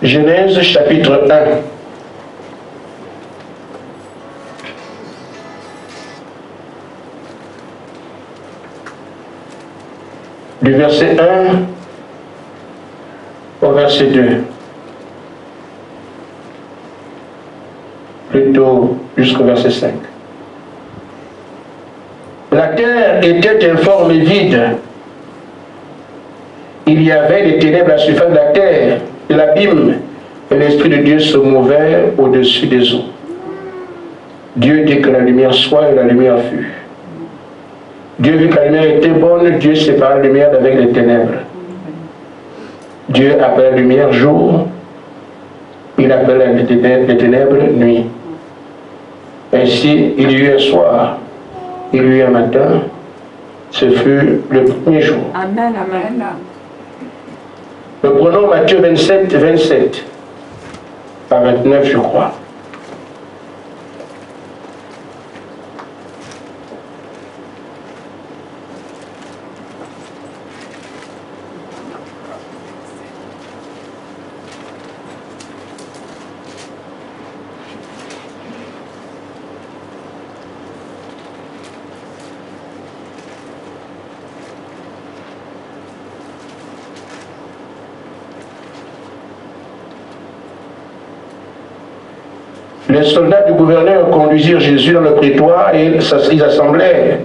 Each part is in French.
Genèse chapitre 1. Du verset 1 au verset 2. Plutôt jusqu'au verset 5. La terre était informe et vide. Il y avait des ténèbres à la surface de la terre, et l'abîme, et l'Esprit de Dieu se mouvait au-dessus des eaux. Dieu dit que la lumière soit, et la lumière fut. Dieu vit que la lumière était bonne, Dieu sépara la lumière d'avec les ténèbres. Dieu appelle la lumière jour, il appelle les ténèbres nuit. Ainsi, il y eut un soir, il y eut un matin, ce fut le premier jour. Amen, amen. Nous prenons Matthieu 27, 27 à 29, je crois. Les soldats du gouverneur conduisirent Jésus dans le prétoire et ils assemblaient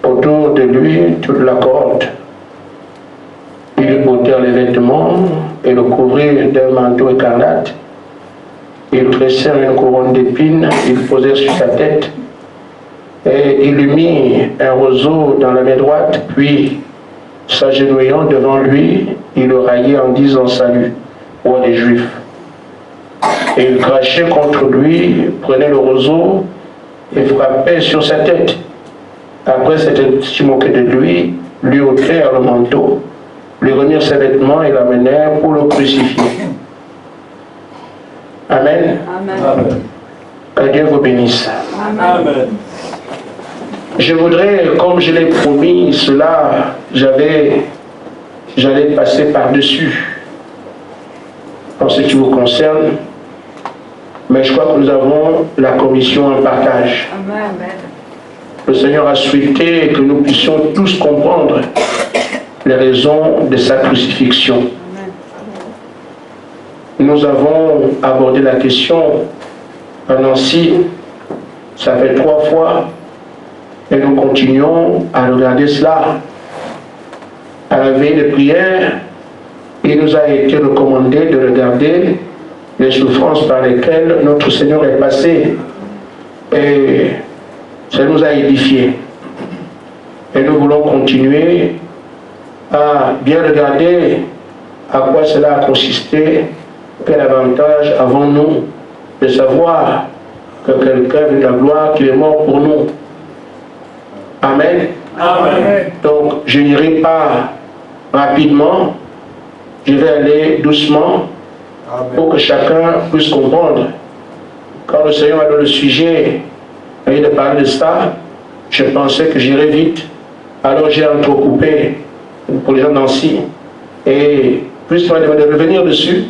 autour de lui toute la cohorte. Ils lui ôtèrent les vêtements et le couvrirent d'un manteau écarlate. Ils tressèrent une couronne d'épines, ils posèrent sur sa tête et ils lui mirent un roseau dans la main droite, puis, s'agenouillant devant lui, ils le raillaient en disant « Salut, roi des Juifs ». Et il crachait contre lui, prenait le roseau et frappait sur sa tête. Après s'être moqué de lui, lui ôtèrent le manteau, lui remirent ses vêtements et l'amenèrent pour le crucifier. Amen. Amen. Que Dieu vous bénisse. Amen. Je voudrais, comme je l'ai promis, cela, j'allais passer par-dessus en ce qui vous concerne. Mais je crois que nous avons la commission en partage. Amen. Le Seigneur a souhaité que nous puissions tous comprendre les raisons de sa crucifixion. Amen. Nous avons abordé la question à Nancy, ça fait 3 fois, et nous continuons à regarder cela. À la veille de prière, il nous a été recommandé de regarder les souffrances par lesquelles notre Seigneur est passé. Et ça nous a édifiés. Et nous voulons continuer à bien regarder à quoi cela a consisté, quel avantage avons-nous de savoir que quelqu'un de la gloire qui est mort pour nous. Amen. Amen. Donc je n'irai pas rapidement, je vais aller doucement. Pour que chacun puisse comprendre. Quand le Seigneur m'a donné le sujet et de parler de ça, je pensais que j'irais vite. Alors j'ai entrecoupé pour les gens d'Annecy. Et puisqu'il m'a demandé de revenir dessus,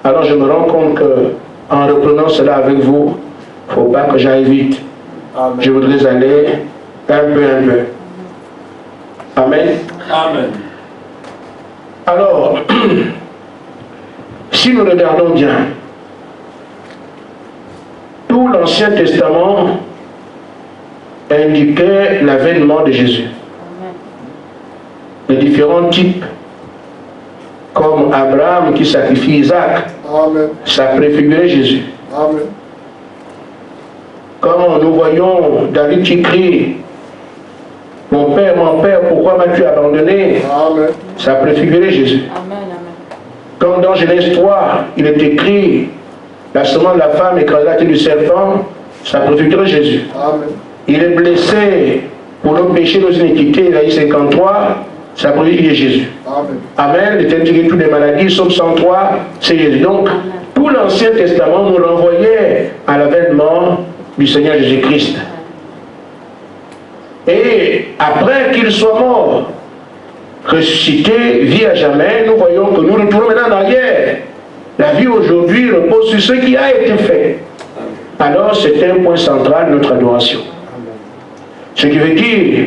alors je me rends compte qu'en reprenant cela avec vous, il ne faut pas que j'aille vite. Amen. Je voudrais aller un peu. Amen. Amen. Alors, si nous regardons bien, tout l'Ancien Testament indiquait l'avènement de Jésus. Les différents types, comme Abraham qui sacrifie Isaac, ça préfigurait Jésus. Amen. Quand nous voyons David qui crie « Mon père, pourquoi m'as-tu abandonné ?» Ça préfigurait Jésus. Amen. Comme dans Genèse 3, il est écrit la semence de la femme écrasée la tête du serpent, ça préfigurait Jésus. Amen. Il est blessé pour nos péchés, nos iniquités, Isaïe 53, ça préfigurait Jésus. Amen. Amen. Il était tiré toutes les maladies, Somme 103, c'est Jésus. Donc, tout l'Ancien Testament nous renvoyait à l'avènement du Seigneur Jésus-Christ. Et après qu'il soit mort, ressuscité, vit à jamais, nous voyons que nous retournons maintenant en arrière. La vie aujourd'hui repose sur ce qui a été fait. Alors c'est un point central de notre adoration. Ce qui veut dire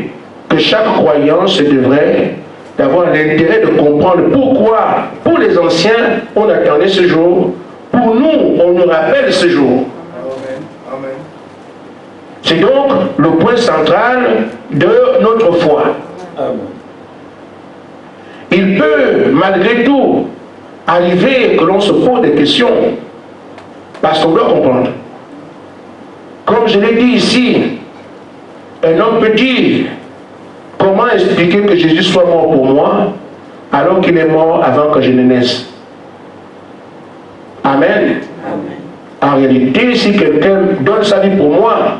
que chaque croyant se devrait d'avoir l'intérêt de comprendre pourquoi, pour les anciens, on attendait ce jour, pour nous, on nous rappelle ce jour. C'est donc le point central de notre foi. Il peut, malgré tout, arriver que l'on se pose des questions, parce qu'on doit comprendre. Comme je l'ai dit ici, un homme peut dire, comment expliquer que Jésus soit mort pour moi, alors qu'il est mort avant que je ne naisse? Amen. En réalité, si quelqu'un donne sa vie pour moi,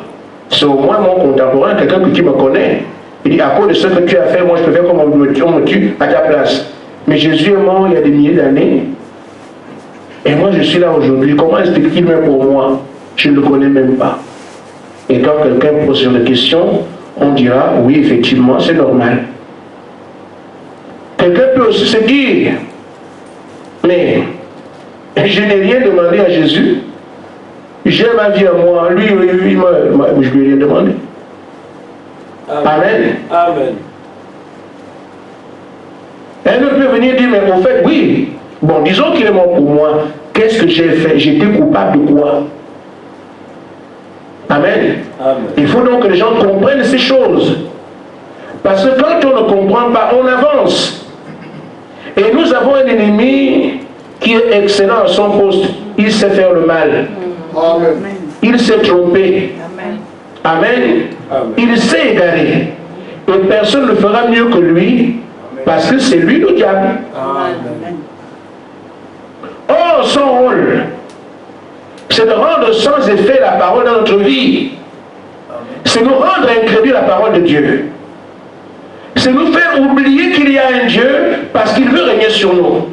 c'est au moins mon contemporain, quelqu'un qui me connaît. Il dit, à cause de ce que tu as fait, moi je peux faire comme on me tue à ta place. Mais Jésus est mort il y a des milliers d'années. Et moi je suis là aujourd'hui. Comment explique-t-il même pour moi? Je ne le connais même pas. Et quand quelqu'un pose une question, on dira, oui, effectivement, c'est normal. Quelqu'un peut aussi se dire, mais je n'ai rien demandé à Jésus. J'ai ma vie à moi. Lui, je ne lui ai rien demandé. Amen. Amen. Elle peut venir dire, mais au fait, oui. Bon, disons qu'il est mort pour moi. Qu'est-ce que j'ai fait? J'étais coupable de quoi? Amen. Amen. Il faut donc que les gens comprennent ces choses. Parce que quand on ne comprend pas, on avance. Et nous avons un ennemi qui est excellent à son poste. Il sait faire le mal. Amen. Il s'est trompé. Amen. Amen. Amen. Il s'est égaré. Et personne ne fera mieux que lui, parce que c'est lui le diable. Amen. Or, son rôle, c'est de rendre sans effet la parole dans notre vie. C'est nous rendre incrédule la parole de Dieu. C'est nous faire oublier qu'il y a un Dieu parce qu'il veut régner sur nous.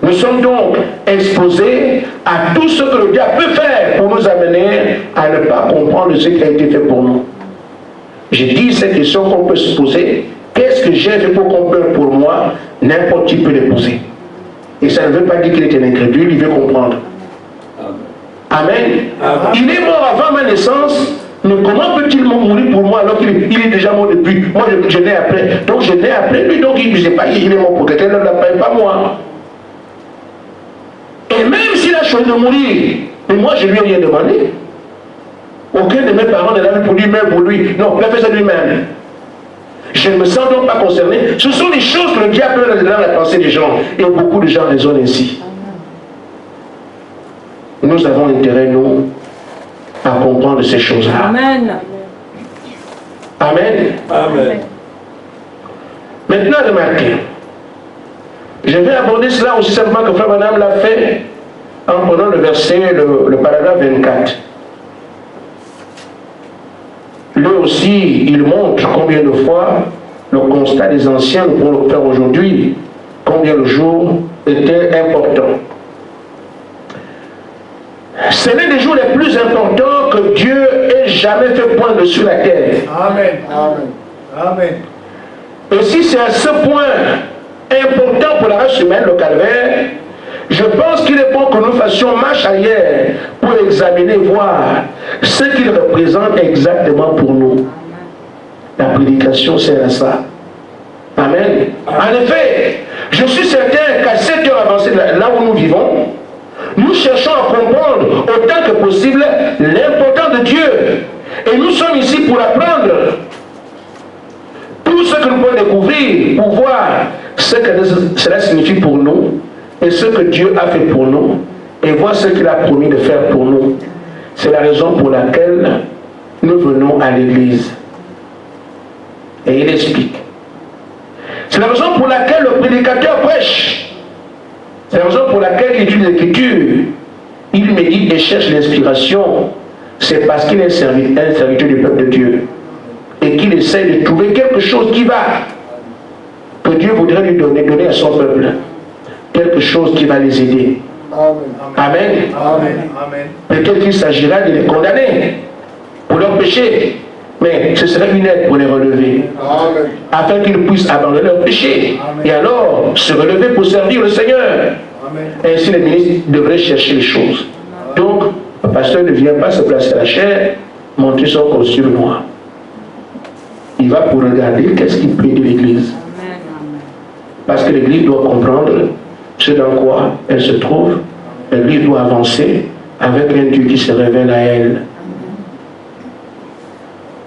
Nous sommes donc exposés à tout ce que le diable peut faire pour nous amener à ne pas comprendre ce qui a été fait pour nous. J'ai dit cette question qu'on peut se poser. Qu'est-ce que j'ai fait pour comprendre pour moi? N'importe qui peut les poser. Et ça ne veut pas dire qu'il était incrédule, il veut comprendre. Amen. Amen. Il est mort avant ma naissance, mais comment peut-il mourir pour moi alors qu'il est déjà mort depuis? Moi je nais après. Donc je nais après lui, donc il est mort pour quelqu'un, ne l'appelle pas moi. Et même s'il a choisi de mourir, mais moi je lui ai rien demandé. Aucun de mes parents ne l'avait pour lui-même pour lui. Non, il a fait ça lui-même. Je ne me sens donc pas concerné. Ce sont des choses que le diable peut dans la pensée des gens. Et beaucoup de gens raisonnent ainsi. Nous avons intérêt, nous, à comprendre ces choses-là. Amen. Amen. Amen. Maintenant, remarquez. Je vais aborder cela aussi simplement que Frère Madame l'a fait en prenant le verset, le paragraphe 24. Lui aussi, il montre combien de fois le constat des anciens, nous pouvons le faire aujourd'hui, combien le jour était important. C'est l'un des jours les plus importants que Dieu ait jamais fait poindre sur la terre. Amen. Amen. Amen. Et si c'est à ce point important pour la race humaine, le calvaire, je pense qu'il est bon que nous fassions marche arrière pour examiner, voir ce qu'il représente exactement pour nous. La prédication sert à ça. Amen. En effet, je suis certain qu'à 7 heures avancées là où nous vivons, nous cherchons à comprendre autant que possible l'importance de Dieu. Et nous sommes ici pour apprendre tout ce que nous pouvons découvrir, pour voir ce que cela signifie pour nous et ce que Dieu a fait pour nous et voir ce qu'il a promis de faire pour nous. C'est la raison pour laquelle nous venons à l'église. Et il explique. C'est la raison pour laquelle le prédicateur prêche. C'est la raison pour laquelle il étudie l'écriture. Il médite et cherche l'inspiration. C'est parce qu'il est un serviteur du peuple de Dieu. Et qu'il essaie de trouver quelque chose qui va, que Dieu voudrait lui donner à son peuple. Quelque chose qui va les aider. Amen. Amen. Amen. Peut-être qu'il s'agira de les condamner pour leur péché. Mais ce serait une aide pour les relever. Amen. Afin qu'ils puissent abandonner leur péché. Amen. Et alors se relever pour servir le Seigneur. Amen. Ainsi, les ministres devraient chercher les choses. Donc, le pasteur ne vient pas se placer à la chaire, montrer son costume noir. Il va pour regarder qu'est-ce qu'il peut de l'Église. Parce que l'Église doit comprendre ce dans quoi elle se trouve. L'Église doit avancer avec un Dieu qui se révèle à elle.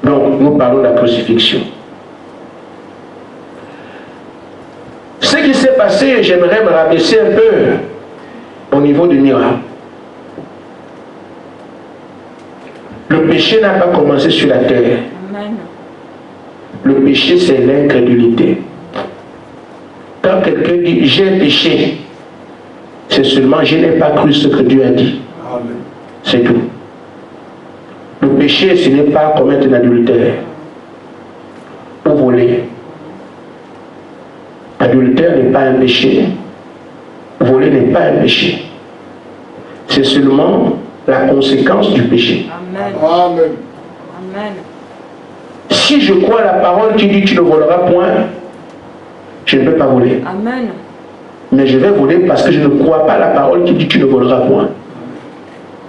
Donc, nous parlons de la crucifixion. Ce qui s'est passé, j'aimerais me rabaisser un peu au niveau du miracle. Le péché n'a pas commencé sur la terre. Amen. Le péché, c'est l'incrédulité. Quand quelqu'un dit « j'ai péché », c'est seulement « je n'ai pas cru ce que Dieu a dit ». C'est tout. Le péché, ce n'est pas commettre un adultère ou voler. Adultère n'est pas un péché. Voler n'est pas un péché. C'est seulement la conséquence du péché. Amen. Amen. Amen. Si je crois la parole qui dit tu ne voleras point, je ne peux pas voler. Amen. Mais je vais voler parce que je ne crois pas la parole qui dit tu ne voleras point.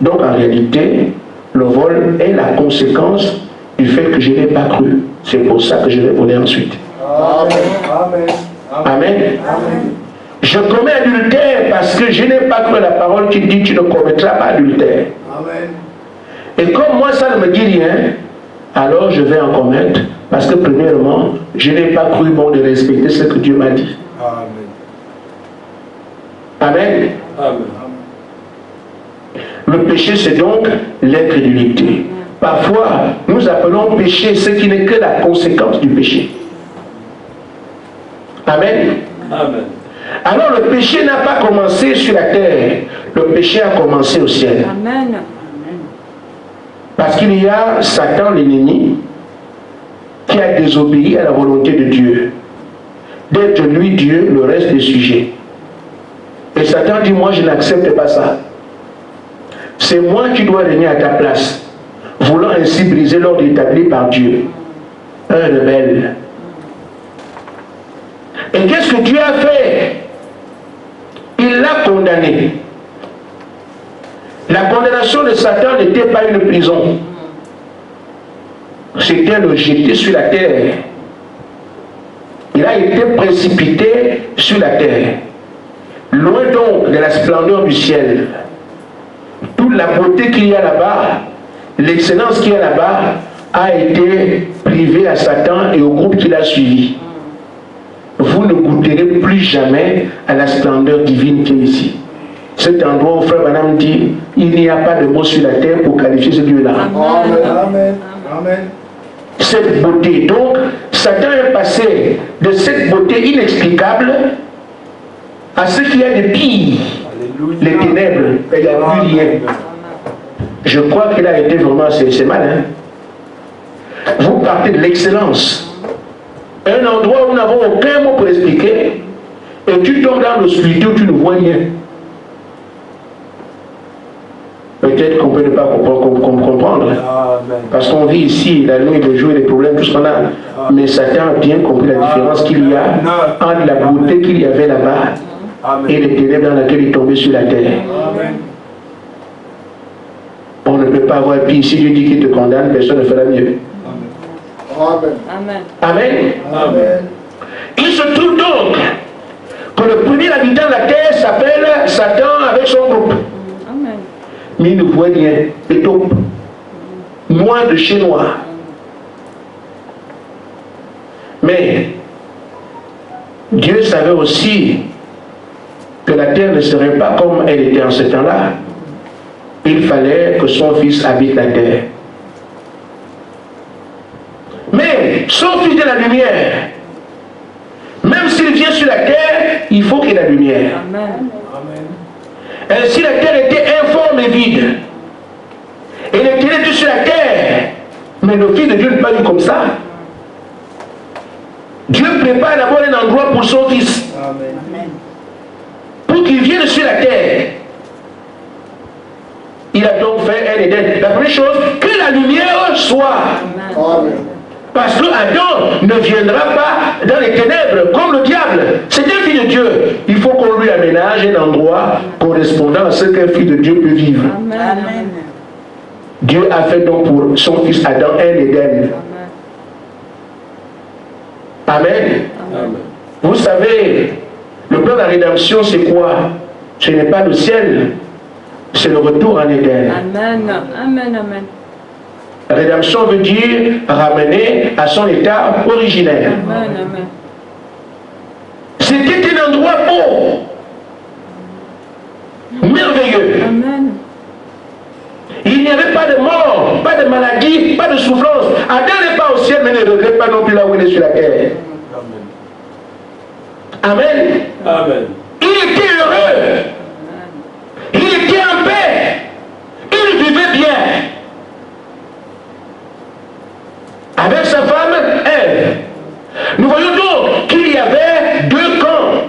Donc en réalité, le vol est la conséquence du fait que je n'ai pas cru. C'est pour ça que je vais voler ensuite. Amen. Amen. Amen. Amen. Je commets adultère parce que je n'ai pas cru la parole qui dit tu ne commettras pas adultère. Amen. Et comme moi ça ne me dit rien, alors je vais en commettre parce que premièrement, je n'ai pas cru bon de respecter ce que Dieu m'a dit. Amen. Amen. Amen. Le péché, c'est donc l'incrédulité. Parfois, nous appelons péché ce qui n'est que la conséquence du péché. Amen. Amen. Alors le péché n'a pas commencé sur la terre, le péché a commencé au ciel. Amen. Parce qu'il y a Satan, l'ennemi, qui a désobéi à la volonté de Dieu. D'être lui Dieu, le reste des sujets. Et Satan dit, moi je n'accepte pas ça. C'est moi qui dois régner à ta place, voulant ainsi briser l'ordre établi par Dieu. Un rebelle. Et qu'est-ce que Dieu a fait? Il l'a condamné. La condamnation de Satan n'était pas une prison. C'était le jeter sur la terre. Il a été précipité sur la terre. Loin donc de la splendeur du ciel. Toute la beauté qu'il y a là-bas, l'excellence qu'il y a là-bas, a été privée à Satan et au groupe qui l'a suivi. Vous ne goûterez plus jamais à la splendeur divine qui est ici. Cet endroit où Frère Branham dit, il n'y a pas de mots sur la terre pour qualifier ce Dieu-là. Amen. Amen. Amen. Cette beauté. Donc, Satan est passé de cette beauté inexplicable à ce qu'il y a de pire. Les ténèbres, et il n'y a plus rien. Je crois qu'il a été vraiment, c'est malin. Vous partez de l'excellence. Un endroit où nous n'avons aucun mot pour expliquer, et tu tombes dans l'obscurité où tu ne vois rien. Peut-être qu'on peut ne pas comprendre. Parce qu'on vit ici, la nuit, le jour, les problèmes, tout ce qu'on a. Mais Satan a bien compris la différence qu'il y a entre la beauté qu'il y avait là-bas et les ténèbres dans lesquelles il tombait sur la terre. Amen. On ne peut pas avoir pire. Si Dieu dit qu'il te condamne, personne ne fera mieux. Amen. Amen. Amen. Amen. Il se trouve donc que le premier habitant de la terre s'appelle Satan avec son groupe. Amen. Mais il ne voit rien. Et taupe. Noir de chez noir. Mais Dieu savait aussi que la terre ne serait pas comme elle était en ce temps-là. Il fallait que son fils habite la terre. Mais son fils de la lumière, même s'il vient sur la terre, il faut qu'il y ait la lumière. Amen. Ainsi la terre était informe et vide. Et les ténèbres étaient sur la terre. Mais le Fils de Dieu n'est pas vu comme ça. Dieu prépare d'abord un endroit pour son fils. Amen. Pour qu'il vienne sur la terre. Il a donc fait un Éden. La première chose, que la lumière soit. Amen. Parce que Adam ne viendra pas dans les ténèbres comme le diable. C'est un fils de Dieu. Il faut qu'on lui aménage un endroit correspondant à ce qu'un fils de Dieu peut vivre. Amen. Dieu a fait donc pour son fils Adam un Éden. Amen. Amen. Vous savez, le plan de la rédemption, c'est quoi? Ce n'est pas le ciel, c'est le retour en Éden. Amen. Amen. Amen. La rédemption veut dire ramener à son état originel. Amen. Amen. C'était un endroit beau, merveilleux. Amen. Il n'y avait pas de mort, pas de maladie, pas de souffrance. Adam n'est pas au ciel, mais ne regrette pas non plus là où il est sur la terre. Amen. Amen. Il était heureux. Il était en paix. Il vivait bien. Avec sa femme, Ève. Nous voyons donc qu'il y avait deux camps.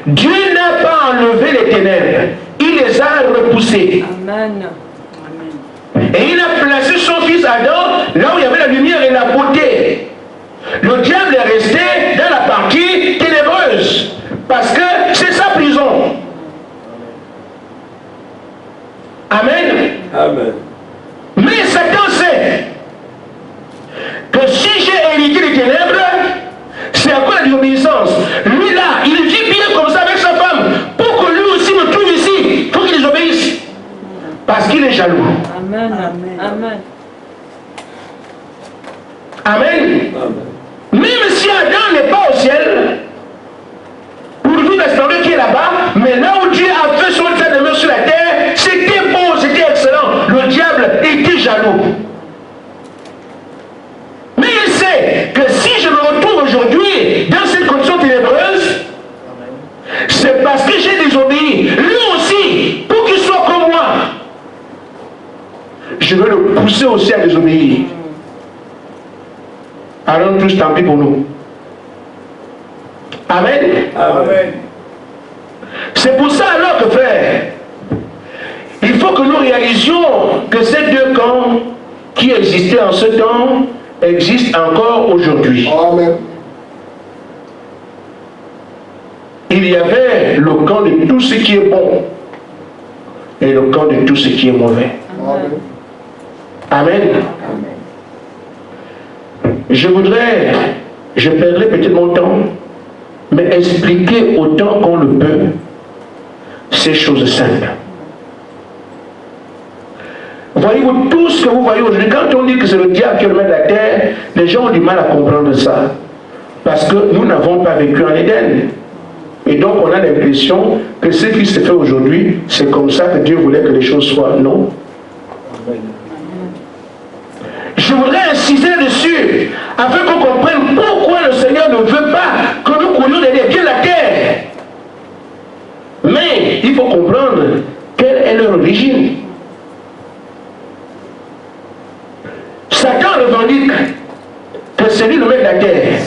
Dieu n'a pas enlevé les ténèbres. Il les a repoussés. Amen. Et il a placé son fils Adam là où il y avait la lumière et la beauté. Le diable est resté dans la partie ténébreuse. Parce que c'est sa prison. Amen. Amen. Mais Satan sait que si j'ai hérité les ténèbres, c'est à cause de la désobéissance. Lui là, il vit bien comme ça avec sa femme. Pour que lui aussi me trouve ici, il faut qu'il désobéisse. Parce qu'il est jaloux. Amen. Amen. Amen. Même si Adam n'est pas au ciel, pour vivre la splendeur qui est là-bas, mais là où Dieu a fait son état de demeure sur la terre, c'était beau, c'était excellent. Le diable était jaloux. Mais il sait que si je me retrouve aujourd'hui dans cette condition ténébreuse, c'est parce que j'ai désobéi. Lui aussi, pour qu'il soit comme moi, je vais le pousser aussi à désobéir. Alors tous, tant pis pour nous. Amen. Amen. C'est pour ça alors que frère, il faut que nous réalisions que ces deux camps qui existaient en ce temps existent encore aujourd'hui. Amen. Il y avait le camp de tout ce qui est bon et le camp de tout ce qui est mauvais. Amen. Amen. Je perdrai peut-être mon temps, mais expliquer autant qu'on le peut ces choses simples. Voyez-vous, tout ce que vous voyez aujourd'hui, quand on dit que c'est le diable qui remet la terre, les gens ont du mal à comprendre ça. Parce que nous n'avons pas vécu en Éden. Et donc on a l'impression que ce qui se fait aujourd'hui, c'est comme ça que Dieu voulait que les choses soient. Non. Je voudrais insister dessus, afin qu'on comprenne pourquoi le Seigneur ne veut pas que nous courions derrière bien la terre. Mais il faut comprendre quelle est leur origine. Satan revendique que c'est lui le maître de la terre.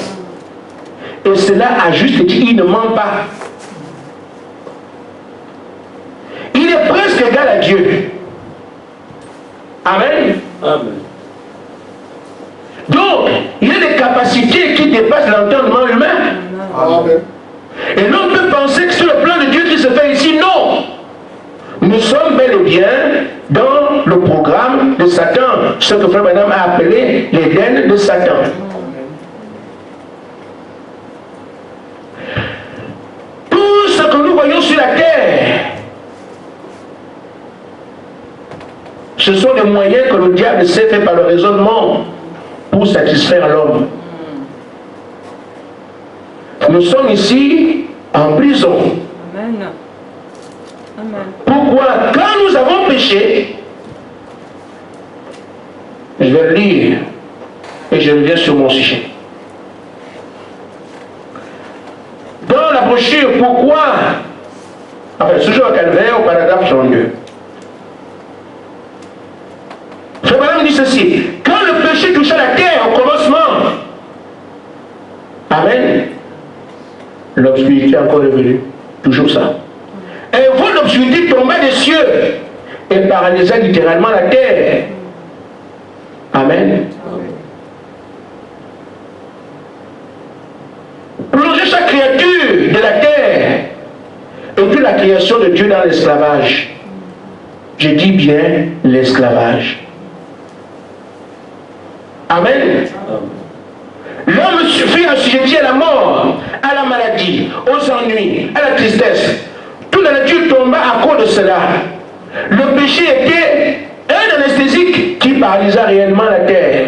Et cela a juste dit, il ne ment pas. Il est presque égal à Dieu. Amen. Amen. Donc, il y a des capacités qui dépassent l'entendement humain. Amen. Et l'on peut penser que c'est le plan de Dieu qui se fait ici. Non. Nous sommes bel et bien dans le programme de Satan, ce que Frère Branham a appelé l'Éden de Satan. Tout ce que nous voyons sur la terre, ce sont les moyens que le diable s'est fait par le raisonnement pour satisfaire l'homme. Nous sommes ici en prison. Amen. Amen. Pourquoi? Quand nous avons péché, je vais le lire et je reviens sur mon sujet. Dans la brochure, pourquoi? Enfin, toujours au calvaire, au paragraphe 32. Frère Branham dit ceci: quand le péché toucha la terre au commencement, amen, l'obscurité est encore revenue. Toujours ça. Un vol d'obscurité tomba des cieux et paralysa littéralement la terre. Amen. Plonger chaque créature de la terre et puis la création de Dieu dans l'esclavage. Je dis bien l'esclavage. Amen. L'homme fut assujetti à la mort, à la maladie, aux ennuis, à la tristesse. Toute la nature tomba à cause de cela. Le péché était un anesthésique qui paralysa réellement la terre.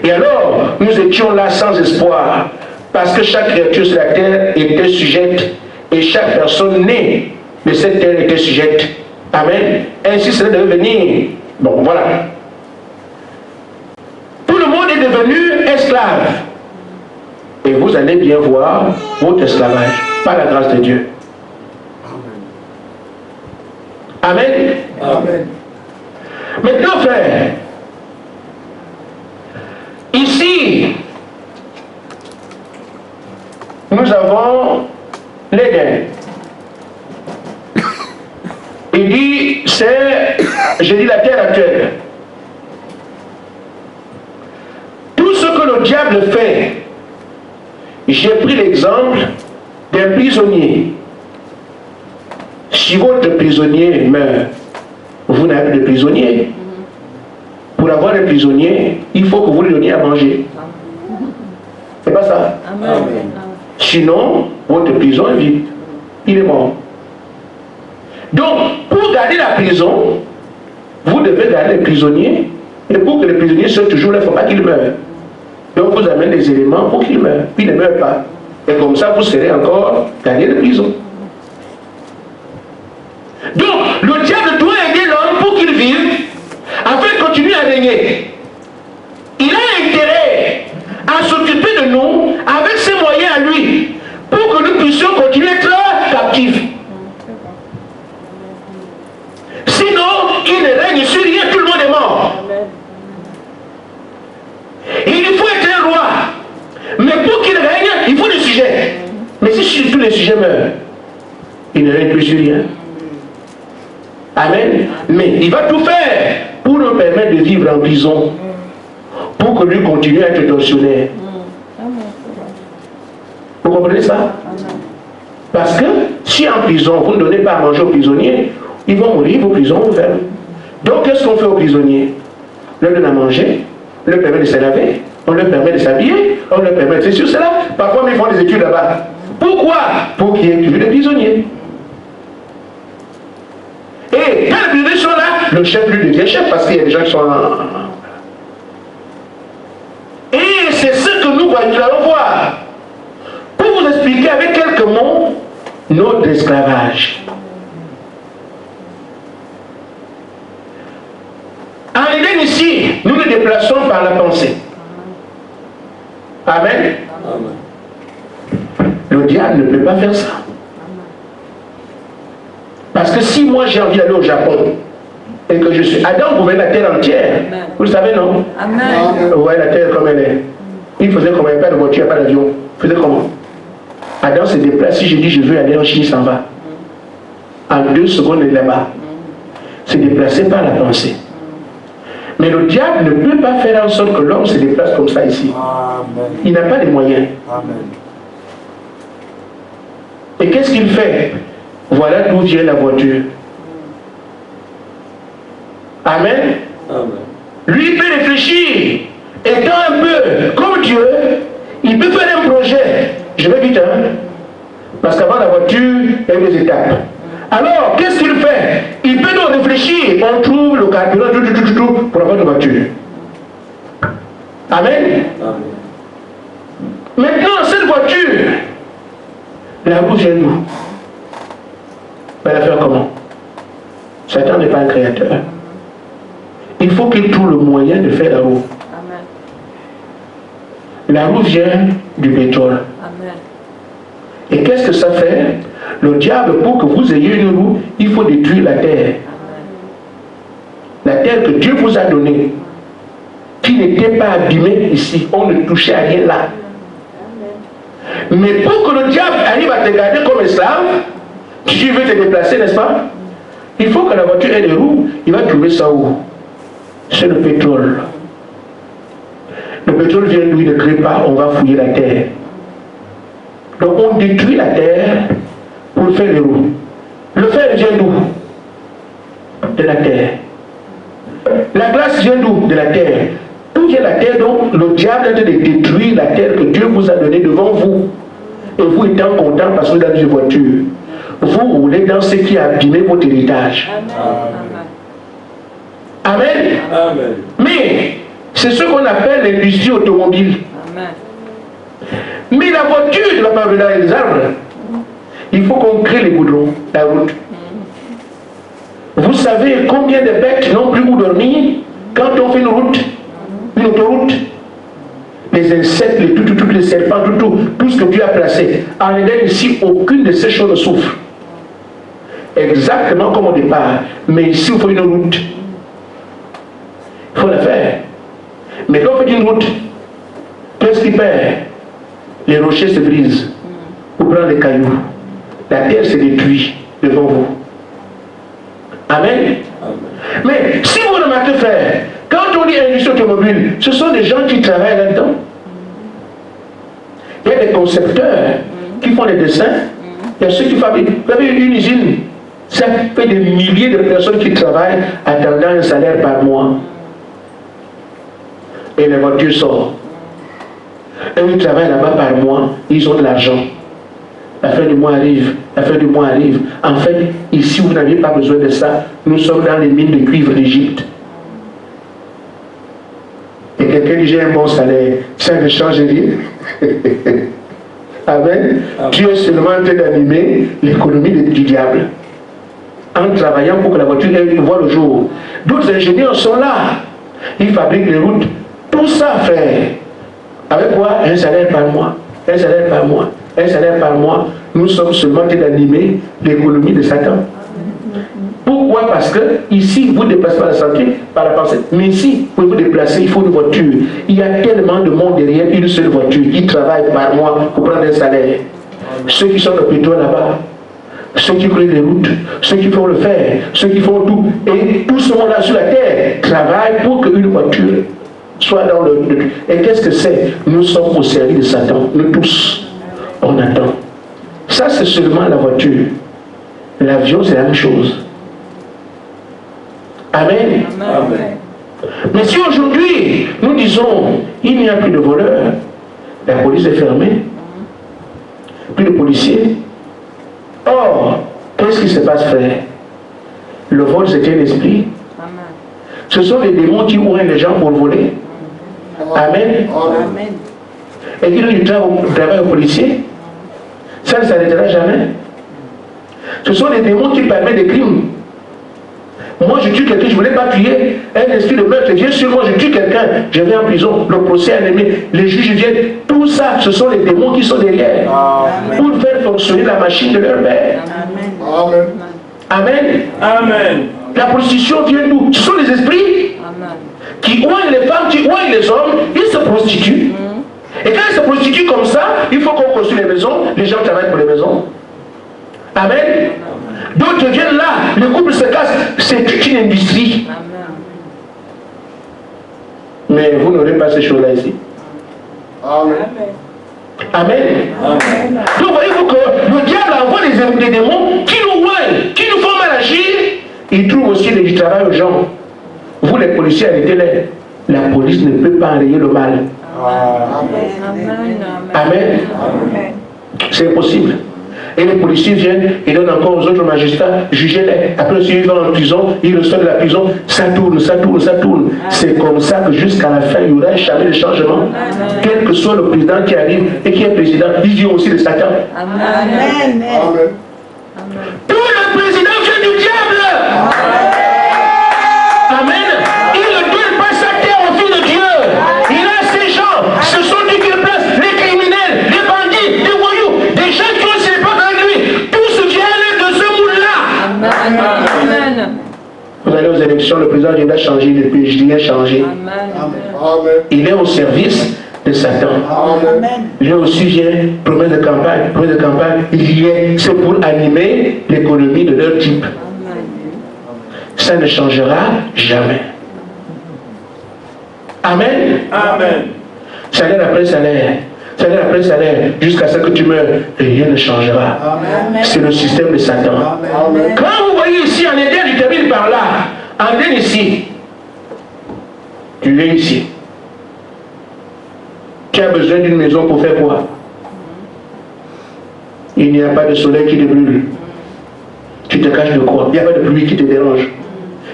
Et alors, nous étions là sans espoir, parce que chaque créature sur la terre était sujette, et chaque personne née de cette terre était sujette. Amen. Ainsi, cela devait venir. Bon, voilà. Tout le monde est devenu esclave. Et vous allez bien voir votre esclavage, par la grâce de Dieu. Amen. Amen. Maintenant, frère, ici, nous avons l'Éden. Il dit, c'est, je dis la terre actuelle. Tout ce que le diable fait, j'ai pris l'exemple d'un prisonnier. Si votre prisonnier meurt, vous n'avez plus de prisonnier. Pour avoir un prisonnier, il faut que vous lui donniez à manger. C'est pas ça? Amen. Sinon, votre prison est vide. Il est mort. Donc, pour garder la prison, vous devez garder les prisonniers. Et pour que les prisonniers soient toujours là, il ne faut pas qu'ils meurent. Donc, vous amenez des éléments pour qu'ils meurent. Puis, ils ne meurent pas. Et comme ça, vous serez encore gardé de prison. Donc, le diable doit aider l'homme pour qu'il vive, afin de continuer à régner. Il a intérêt à s'occuper de nous avec ses moyens à lui, pour que nous puissions continuer à être captifs. Sinon, il ne règne sur rien, tout le monde est mort. Il faut être un roi. Mais pour qu'il règne, il faut des sujets. Mais si tous les sujets meurent, il ne règne plus sur rien. Amen. Mais il va tout faire pour nous permettre de vivre en prison. Pour que lui continue à être tortionnaire. Vous comprenez ça? Parce que si en prison, vous ne donnez pas à manger aux prisonniers, ils vont mourir, vos prisons vont fermer. Donc qu'est-ce qu'on fait aux prisonniers? On leur donne à manger, on leur permet de se laver, on leur permet de s'habiller, on leur permet de faire sur cela. Parfois, ils font des études là-bas. Pourquoi? Pour qu'il y ait plus de prisonniers. Et quand les prisonniers sont là, le chef lui devient chef parce qu'il y a des gens qui sont en... Et c'est ce que nous allons voir. Pour vous expliquer avec quelques mots notre esclavage. En Éden ici, nous nous déplaçons par la pensée. Amen. Le diable ne peut pas faire ça. Parce que si moi j'ai envie d'aller au Japon et que je suis... Adam gouvernait la terre entière. Vous le savez, non? Amen. Vous voyez la terre comme elle est. Il faisait comment? Il n'y a pas de voiture, il n'y a pas d'avion. Il faisait comment? Adam se déplace. Si je dis je veux aller en Chine, il s'en va. En 2 secondes, il est là-bas. Se déplacer par la pensée. Mais le diable ne peut pas faire en sorte que l'homme se déplace comme ça ici. Amen. Il n'a pas les moyens. Amen. Et qu'est-ce qu'il fait? Voilà d'où vient la voiture. Amen. Amen. Lui, il peut réfléchir. Étant un peu comme Dieu, il peut faire un projet. Je vais vite, hein? Parce qu'avant la voiture, il y a des étapes. Alors, qu'est-ce qu'il fait? Il peut donc réfléchir. On trouve le carburant tout, pour avoir une voiture. Amen. Amen. Maintenant, cette voiture, la roue vient d'où? On va la faire comment? Satan n'est pas un créateur. Il faut qu'il trouve le moyen de faire la roue. Amen. La roue vient du pétrole. Amen. Et qu'est-ce que ça fait? Le diable, pour que vous ayez une roue, il faut détruire la terre. La terre que Dieu vous a donnée, qui n'était pas abîmée ici. On ne touchait à rien là. Mais pour que le diable arrive à te garder comme esclave, tu veux te déplacer, n'est-ce pas? Il faut que la voiture ait des roues. Il va trouver ça où? C'est le pétrole. Le pétrole vient d'où? Il ne crée pas, on va fouiller la terre. Donc on détruit la terre pour faire les roues. Le fer vient d'où? De la terre. La glace vient d'où? De la terre. Tout vient de la terre, donc le diable est en train de détruire la terre que Dieu vous a donnée devant vous. Et vous étant content parce que vous avez une voiture, vous roulez dans ce qui a abîmé votre héritage. Amen. Amen. Mais c'est ce qu'on appelle l'industrie automobile. Amen. Mais la voiture ne va pas venir dans les arbres. Il faut qu'on crée les goudrons, la route. Vous savez combien de bêtes n'ont plus où dormir quand on fait une route, une autoroute? Les insectes, les serpents, tout ce que Dieu a placé. En Éden ici, aucune de ces choses ne souffre. Exactement comme au départ. Mais ici, il faut une route. Il faut la faire. Mais quand on fait une route, qu'est-ce qui perd? Les rochers se brisent. Vous prenez les cailloux. La terre se détruit devant vous. Amen. Mais si vous remarquez, frère, quand on dit industrie automobile, ce sont des gens qui travaillent là-dedans. Il y a des concepteurs qui font des dessins. Il y a ceux qui fabriquent. Vous avez une usine, ça fait des milliers de personnes qui travaillent attendant un salaire par mois. Et les voitures sortent. Et ils travaillent là-bas par mois, ils ont de l'argent. La fin du mois arrive, la fin du mois arrive. En fait, ici, vous n'aviez pas besoin de ça. Nous sommes dans les mines de cuivre d'Égypte. Et quelqu'un dit, j'ai un bon salaire. Ça ne change rien. Amen. Dieu est seulement en train d'animer l'économie du diable. En travaillant pour que la voiture voit le jour. D'autres ingénieurs sont là. Ils fabriquent les routes. Tout ça, frère. Avec quoi? Un salaire par mois. Un salaire par mois. Un salaire par mois. Nous sommes seulement en train d'animer l'économie de Satan. Pourquoi? Parce que ici, vous ne déplacez pas la santé par la pensée. Mais ici, pour vous déplacer, il faut une voiture. Il y a tellement de monde derrière une seule voiture qui travaille par mois pour prendre un salaire. Ceux qui sont au pétrole là-bas, ceux qui créent les routes, ceux qui font le fer, ceux qui font tout. Et tout ce monde-là sur la terre travaille pour qu'une voiture soit dans le... Et qu'est-ce que c'est? Nous sommes au service de Satan. Nous tous, on attend. Ça, c'est seulement la voiture. L'avion, c'est la même chose. Amen. Amen. Mais si aujourd'hui, nous disons, il n'y a plus de voleurs, la police est fermée, plus de policiers. Or, qu'est-ce qui se passe, frère? Le vol, c'est un esprit. Ce sont les démons qui ouvrent les gens pour voler. Amen. Amen. Et qui du travail aux policiers, ça ne s'arrêtera jamais. Ce sont les démons qui permettent des crimes. Moi, je tue quelqu'un, je ne voulais pas tuer. Un esprit de meurtre vient sur moi, je tue quelqu'un, je vais en prison. Le procès est animé, les juges viennent. Tout ça, ce sont les démons qui sont derrière. Amen. Pour faire fonctionner la machine de leur père. Amen. Amen. Amen. La prostitution vient d'où? Ce sont les esprits qui ouillent les femmes, qui ouillent les hommes, ils se prostituent. Et quand ils se prostituent comme ça, il faut qu'on construise les maisons, les gens travaillent pour les maisons. Amen. D'autres viennent là, le couple se casse, c'est toute une industrie. Mais vous n'aurez pas ces choses-là ici. Amen. Amen. Amen. Donc voyez-vous que le diable envoie des démons qui nous voient, qui nous font mal agir. Il trouve aussi du travail aux gens. Vous les policiers, arrêtez-les. La police ne peut pas enrayer le mal. Amen. C'est impossible. Et les policiers viennent et donnent encore aux autres magistrats, jugez-les. Après, s'ils vont en prison, ils ressortent de la prison, ça tourne, ça tourne, ça tourne. C'est comme ça que jusqu'à la fin, il y aura jamais de changement. Quel que soit le président qui arrive et qui est président, il vient aussi de Satan. Amen. Tout le président vient du diable. Amen. Il ne donne pas sa terre au fils de Dieu. Il a ces gens. Ce sont ceux qui le placent, les criminels, les bandits, les voyous, des gens qui ont ses pas avec lui. Tous viennent de ce monde-là. Amen. Vous allez aux élections, le président vient de changer depuis, je dis rien changé. Amen. Il est au service de Satan. Amen. Lui aussi vient, promesse de campagne, il y est, c'est pour animer l'économie de leur type. Ça ne changera jamais. Amen. Amen. salaire après salaire, salaire après salaire, jusqu'à ce que tu meurs, rien ne changera. C'est le système de Satan. Amen. Quand vous voyez ici en Éden, je termine par là, en Éden ici, tu viens ici. Tu as besoin d'une maison pour faire quoi? Il n'y a pas de soleil qui te brûle. Tu te caches de quoi? Il n'y a pas de pluie qui te dérange.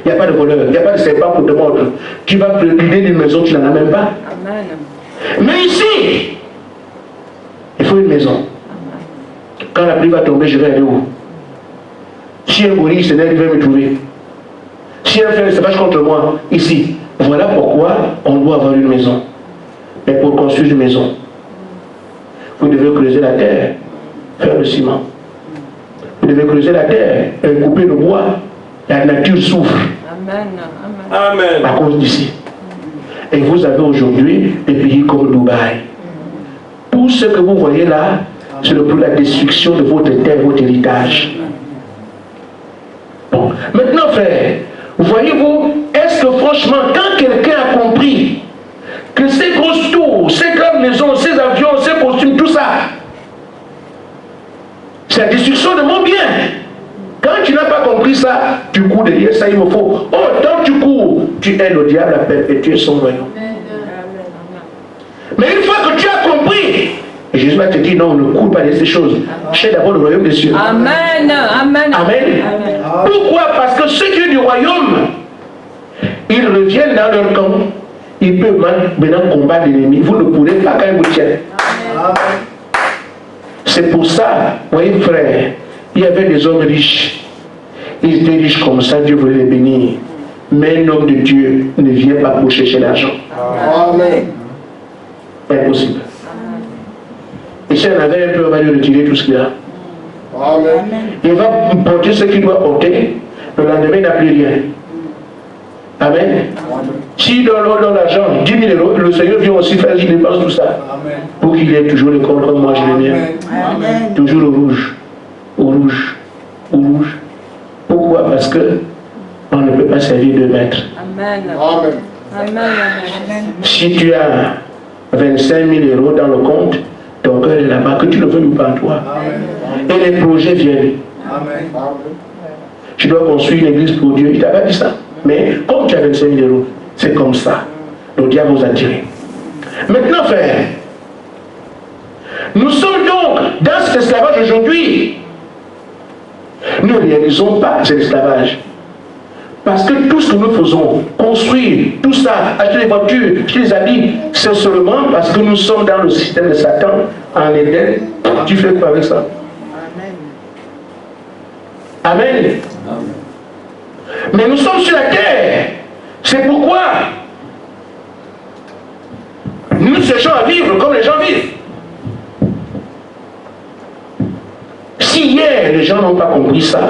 Il n'y a pas de voleur, il n'y a pas de serpent pour te mordre. Tu vas l'idée d'une maison, tu n'en as même pas. Amen. Mais ici, il faut une maison. Quand la pluie va tomber, je vais aller où? Si un gorille se lève, il va me trouver. Si un frère se fâche contre moi, ici. Voilà pourquoi on doit avoir une maison. Mais pour construire une maison, vous devez creuser la terre, faire le ciment. Vous devez creuser la terre et couper le bois. La nature souffre. Amen. Amen. Amen. À cause d'ici. Et vous avez aujourd'hui des pays comme Dubaï. Tout ce que vous voyez là, c'est pour la destruction de votre terre, votre héritage. Bon. Maintenant, frère, voyez-vous, est-ce que franchement, quand quelqu'un a compris que ces grosses tours, ces grandes maisons, ces avions, ces costumes, tout ça, c'est la destruction de mon bien. Quand tu n'as pas compris ça, tu cours derrière ça, il me faut. Oh, tant tu cours, tu aides le diable à perpétuer son royaume. Mais une fois que tu as compris, Jésus va te dire non, ne cours pas de ces choses. Cherche d'abord le royaume des cieux. Amen. Amen. Amen. Pourquoi? Parce que ceux qui sont du royaume, ils reviennent dans leur camp. Ils peuvent maintenant combattre l'ennemi. Vous ne pourrez pas quand ils vous tiennent. C'est pour ça, voyez frère, il y avait des hommes riches. Ils étaient riches comme ça, Dieu voulait les bénir. Mais un homme de Dieu ne vient pas pour chercher l'argent. Amen. Impossible. Et si on avait un peu, on va lui retirer tout ce qu'il a. Amen. Il va porter ce qu'il doit porter. Le lendemain, il n'a plus rien. Amen. S'il donne l'argent, 10 000 euros, le Seigneur vient aussi faire, il dépense tout ça. Pour qu'il ait toujours le corps comme moi, je le mien. Amen. Toujours au rouge. Au rouge. Au rouge. Pourquoi? Parce que on ne peut pas servir 2 maîtres. Amen. Amen. Amen. Si tu as 25 000 euros dans le compte, ton cœur est là-bas, que tu le veux ou pas toi. Et les projets viennent. Amen. Tu dois construire une église pour Dieu. Il t'a pas dit ça. Mais comme tu as 25 000 euros, c'est comme ça. Le diable vous attire. Maintenant, frère, nous sommes donc dans cet esclavage aujourd'hui. Nous ne réalisons pas cet esclavage. Parce que tout ce que nous faisons, construire, tout ça, acheter des voitures, acheter des habits, c'est seulement parce que nous sommes dans le système de Satan, en Éden. Tu fais quoi avec ça? Amen. Mais nous sommes sur la terre. C'est pourquoi nous cherchons à vivre comme les gens vivent. Si hier les gens n'ont pas compris ça,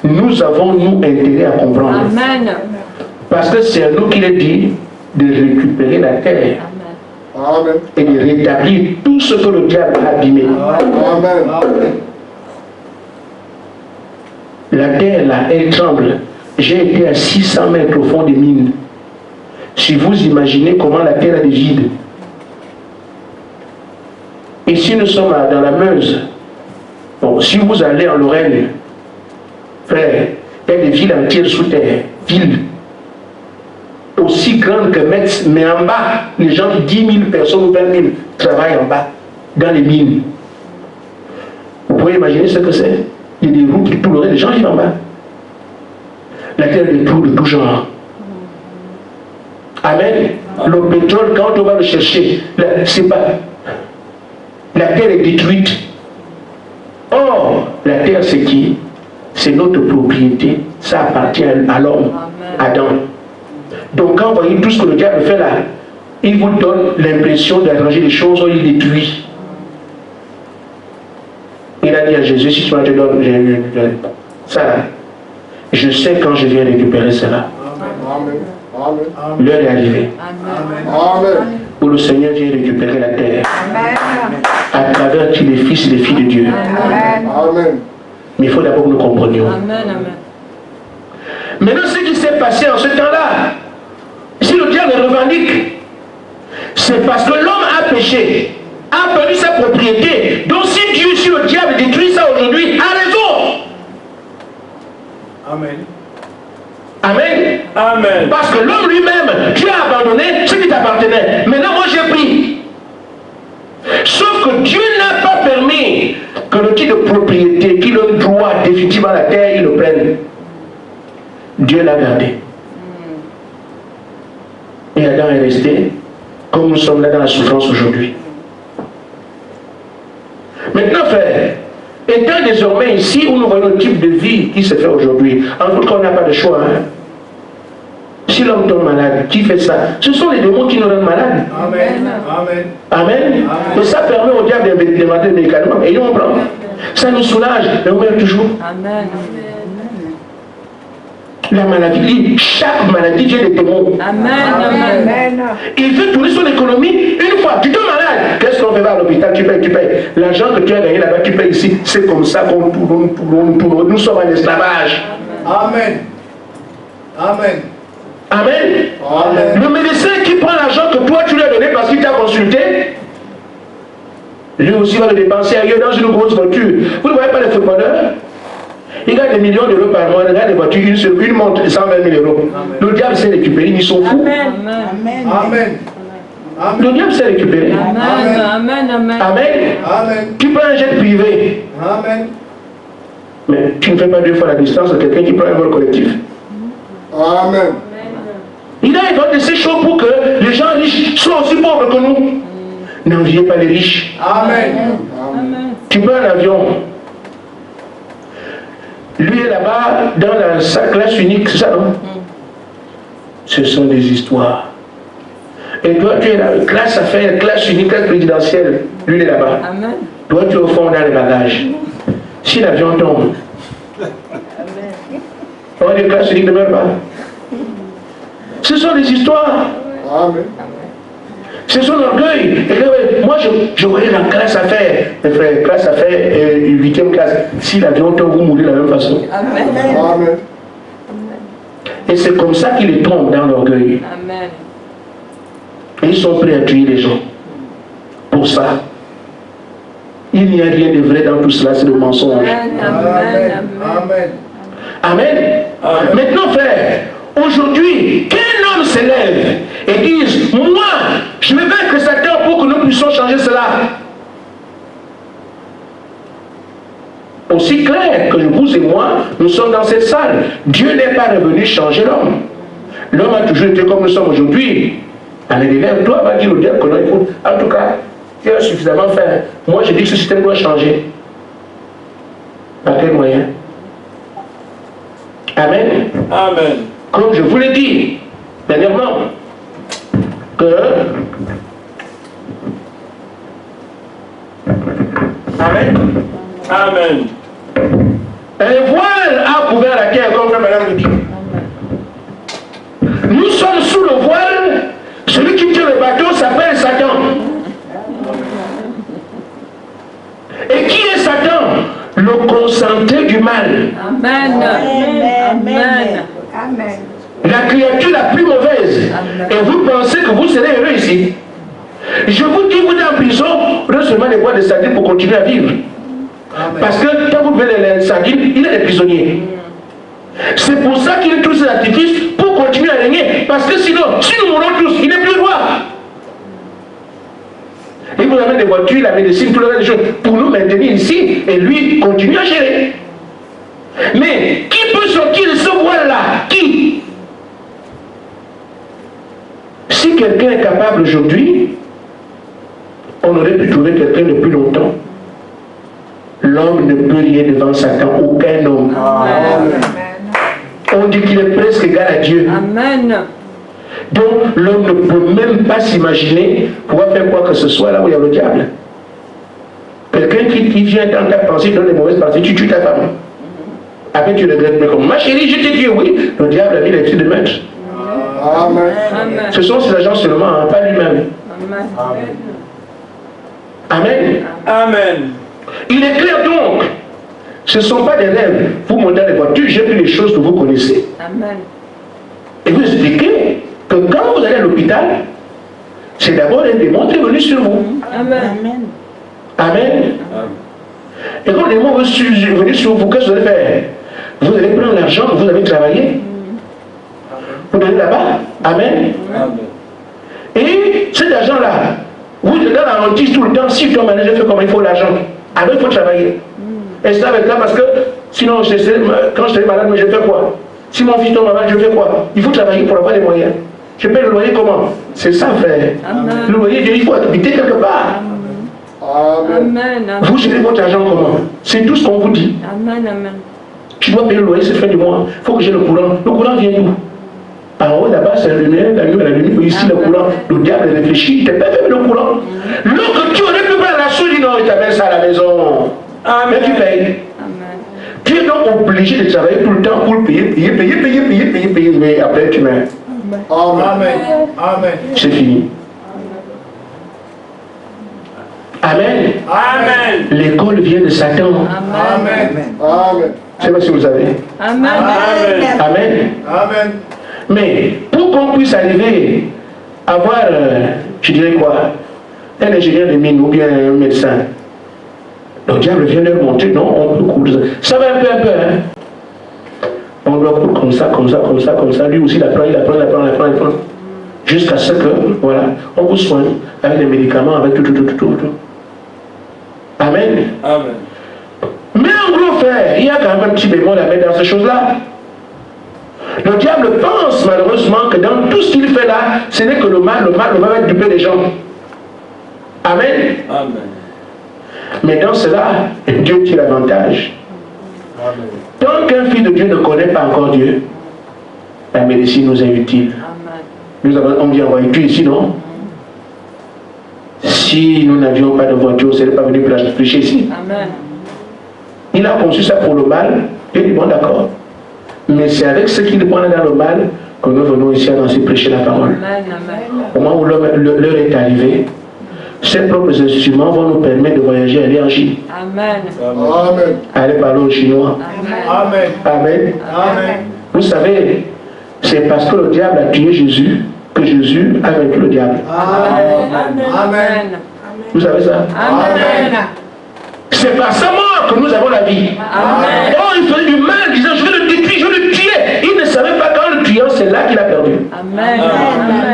nous avons, nous, intérêt à comprendre. Amen. Parce que c'est à nous qu'il est dit de récupérer la terre Amen. et de rétablir tout ce que le diable a abîmé. Amen. La terre, là, elle tremble. J'ai été à 600 mètres au fond des mines. Si vous imaginez comment la terre a des vides. Ici, nous sommes dans la Meuse. Bon, si vous allez en Lorraine, frère, il y a des villes entières sous terre. Villes aussi grandes que Metz, mais en bas, les gens, 10 000 personnes ou 20 000 travaillent en bas, dans les mines. Vous pouvez imaginer ce que c'est? Il y a des routes et tout le reste, les gens vivent en bas. La terre est de tout genre. Amen. Le pétrole, quand on va le chercher, c'est pas. La terre est détruite. Or, la terre, c'est qui? C'est notre propriété. Ça appartient à l'homme, Adam. Donc, quand vous voyez tout ce que le diable fait là, il vous donne l'impression d'arranger les choses, il détruit. Il a dit à Jésus, si tu te donnes ça là, je sais quand je viens récupérer cela. L'heure est arrivée. Amen. Où le Seigneur vient récupérer la terre. À travers tous les fils et les filles de Dieu. Amen. Mais il faut d'abord que nous comprenions. Amen. Maintenant, ce qui s'est passé en ce temps-là, si le diable revendique, c'est C'est parce que l'homme a péché, a perdu sa propriété. Donc si Dieu, si le diable détruit ça aujourd'hui, a raison. Amen. Amen. Amen. Parce que l'homme lui-même, Dieu a abandonné ce qui t'appartenait. Maintenant, moi j'ai pris. Sauf que Dieu n'a pas permis que le titre de propriété qui donne droit définitivement à la terre, il le prenne. Dieu l'a gardé. Et Adam est resté comme nous sommes là dans la souffrance aujourd'hui. Maintenant, frère, étant désormais ici où nous voyons le type de vie qui se fait aujourd'hui, en tout cas, on n'a pas de choix. Hein? Si l'homme tombe malade, qui fait ça? Ce sont les démons qui nous rendent malades. Amen. Amen. Amen. Et ça permet au diable d'inventer des médicaments. Et nous, on prend. Ça nous soulage, mais on meurt toujours. Amen. La maladie, chaque maladie vient des démons. Amen. Amen. Il veut tourner son économie. Une fois, tu tombes malade. Qu'est-ce qu'on fait à l'hôpital? Tu payes. L'argent que tu as gagné là-bas, tu payes ici. C'est comme ça qu'on tourne. Nous sommes en esclavage. Amen. Amen. Amen. Amen. Le médecin qui prend l'argent que toi tu lui as donné parce qu'il t'a consulté, lui aussi va le dépenser ailleurs dans une grosse voiture. Vous ne voyez pas les footballeurs? Ils gagnent des millions d'euros par mois, ils gagnent des voitures, une montre de 120 000 euros. Le diable sait récupérer, ils sont fous. Amen. Amen. Le diable sait récupérer. Amen. Amen. Amen. Amen. Tu prends un jet privé, Amen. mais tu ne fais pas deux fois la distance de quelqu'un qui prend un vol collectif. Amen. Il a inventé ces choses pour que les gens riches soient aussi pauvres que nous. N'enviez pas les riches. Amen. Amen. Tu prends un avion. Lui est là-bas dans sa classe unique, c'est ça, non? Ce sont des histoires. Et toi, tu es là, classe affaires, classe unique, classe présidentielle. Lui, il est là-bas. Amen. Toi, tu es au fond dans les bagages. Si l'avion tombe, on dit classe unique ne meurt pas. Ce sont des histoires. Amen. C'est son orgueil. Et moi, je voyais la classe affaires. Mes frères, classe affaires et 8e classe. Si l'avion tombe, vous mourrez de la même façon. Amen. Amen. Et c'est comme ça qu'ils les tombent dans l'orgueil. Amen. Et ils sont prêts à tuer les gens. Pour ça. Il n'y a rien de vrai dans tout cela, c'est le mensonge. Amen. Amen. Amen. Maintenant, frère, aujourd'hui, qu'un homme s'élève et dise, moi, je vais vaincre Satan pour que nous puissions changer cela. Aussi clair que vous et moi, nous sommes dans cette salle. Dieu n'est pas revenu changer l'homme. L'homme a toujours été comme nous sommes aujourd'hui. Allez, vers toi, va dire au diable que non, écoute, en tout cas, tu as suffisamment fait. Moi, je dis que ce système doit changer. Par quel moyen? Amen. Amen. Comme je vous l'ai dit dernièrement, que Amen. Amen. Un voile a couvert la terre, comme Madame le dit. Nous sommes sous le voile. Celui qui tient le bateau s'appelle Satan. Et qui est Satan? Le consenté du mal. Amen. Amen. Amen. La créature la plus mauvaise. Et vous pensez que vous serez heureux ici. Je vous dis, vous êtes en prison, vous avez seulement les bois de sardines pour continuer à vivre. Parce que quand vous buvez les sardines, il est des prisonniers. C'est pour ça qu'il est tous ces artifices pour continuer à régner. Parce que sinon, si nous mourons tous, il n'est plus roi. Il vous amène des voitures, la médecine, tout le reste des choses pour nous maintenir ici et lui continue à gérer. Mais qui peut sortir de ce voile-là? Qui? Si quelqu'un est capable aujourd'hui, on aurait pu trouver quelqu'un depuis longtemps. L'homme ne peut rien devant Satan, aucun homme. Amen. On dit qu'il est presque égal à Dieu. Amen. Donc l'homme ne peut même pas s'imaginer pouvoir faire quoi que ce soit là où il y a le diable. Quelqu'un qui vient dans ta pensée, donne les mauvaises pensées, tu tues ta femme. Après tu regrettes, mais comme ma chérie, je t'ai dit oui, le diable a mis les pieds de maître. Amen. Amen. Ce sont ses agents seulement, hein, pas lui-même. Amen. Amen. Amen. Il est clair donc, ce ne sont pas des rêves. Vous montez les voitures, j'ai vu les choses que vous connaissez. Amen. Et vous expliquez que quand vous allez à l'hôpital, C'est d'abord un démon qui est venu sur vous. Amen. Amen. Et quand le démon est venu sur vous, qu'est-ce que vous allez faire? Vous allez prendre l'argent que vous avez travaillé. Vous allez là-bas. Amen. Et cet argent-là, vous êtes dans la hantise tout le temps. Si ton manager fait comme il faut l'argent, alors il faut travailler. Et ça va être là parce que sinon, quand je serai malade, mais je fais quoi? Si mon fils tombe malade, je fais quoi? Il faut travailler pour avoir les moyens. Je paie le loyer comment? C'est ça, frère. Amen. Le loyer, il faut habiter quelque part. Amen. Amen. Vous gérez votre argent comment? C'est tout ce qu'on vous dit. Amen. Amen. Tu dois payer le loyer, c'est fin du mois. Il faut que j'ai le courant. Le courant vient d'où? En haut, là-bas, c'est la lumière, la lumière. Ici, le courant. Le diable réfléchit, il t'a pas fait le courant. L'autre, tu aurais pu prendre la soude, non, il t'amène ça à la maison. Mais tu payes. Amen. Tu es donc obligé de travailler tout le temps pour payer. Mais après, tu mets. Amen. Amen. C'est fini. Amen. Amen. L'école vient de Satan. Amen. Amen. Je ne sais pas si vous savez. Amen. Amen. Amen. Mais pour qu'on puisse arriver à avoir, je dirais quoi, un ingénieur de mine ou bien un médecin, le diable vient leur montrer, non, on peut coudre. Ça va un peu, hein. On doit coudre comme ça. Lui aussi, il apprend. Jusqu'à ce que, voilà, on vous soigne avec des médicaments, avec tout. Amen. Amen. Mais en gros, frère, il y a quand même un petit bémol à mettre dans ces choses-là. Le diable pense malheureusement que dans tout ce qu'il fait là, ce n'est que le mal va duper les gens. Amen. Amen. Mais dans cela, Dieu tire l'avantage. Tant qu'un fils de Dieu ne connaît pas encore Dieu, la médecine nous est utile. On vient envoyer Dieu ici, non? Si nous n'avions pas de voiture, on ne serait pas venu prêcher ici. Amen. Il a conçu ça pour le mal, et dit bon d'accord. Mais c'est avec ce qu'il prend dans le mal que nous venons ici à danser prêcher la parole. Amen. Au moment où l'heure est arrivée, ces propres instruments vont nous permettre de voyager à l'énergie. Amen. Amen. Aller parler aux Chinois. Amen. Amen. Amen. Vous savez, c'est parce que le diable a tué Jésus que Jésus a vaincu le diable. Amen. Vous savez ça? Amen. C'est par sa mort que nous avons la vie. Amen. Oh, il faisait du mal, disant je vais le détruire, je vais le tuer. Il ne savait pas qu'en le tuant, c'est là qu'il a perdu. Amen.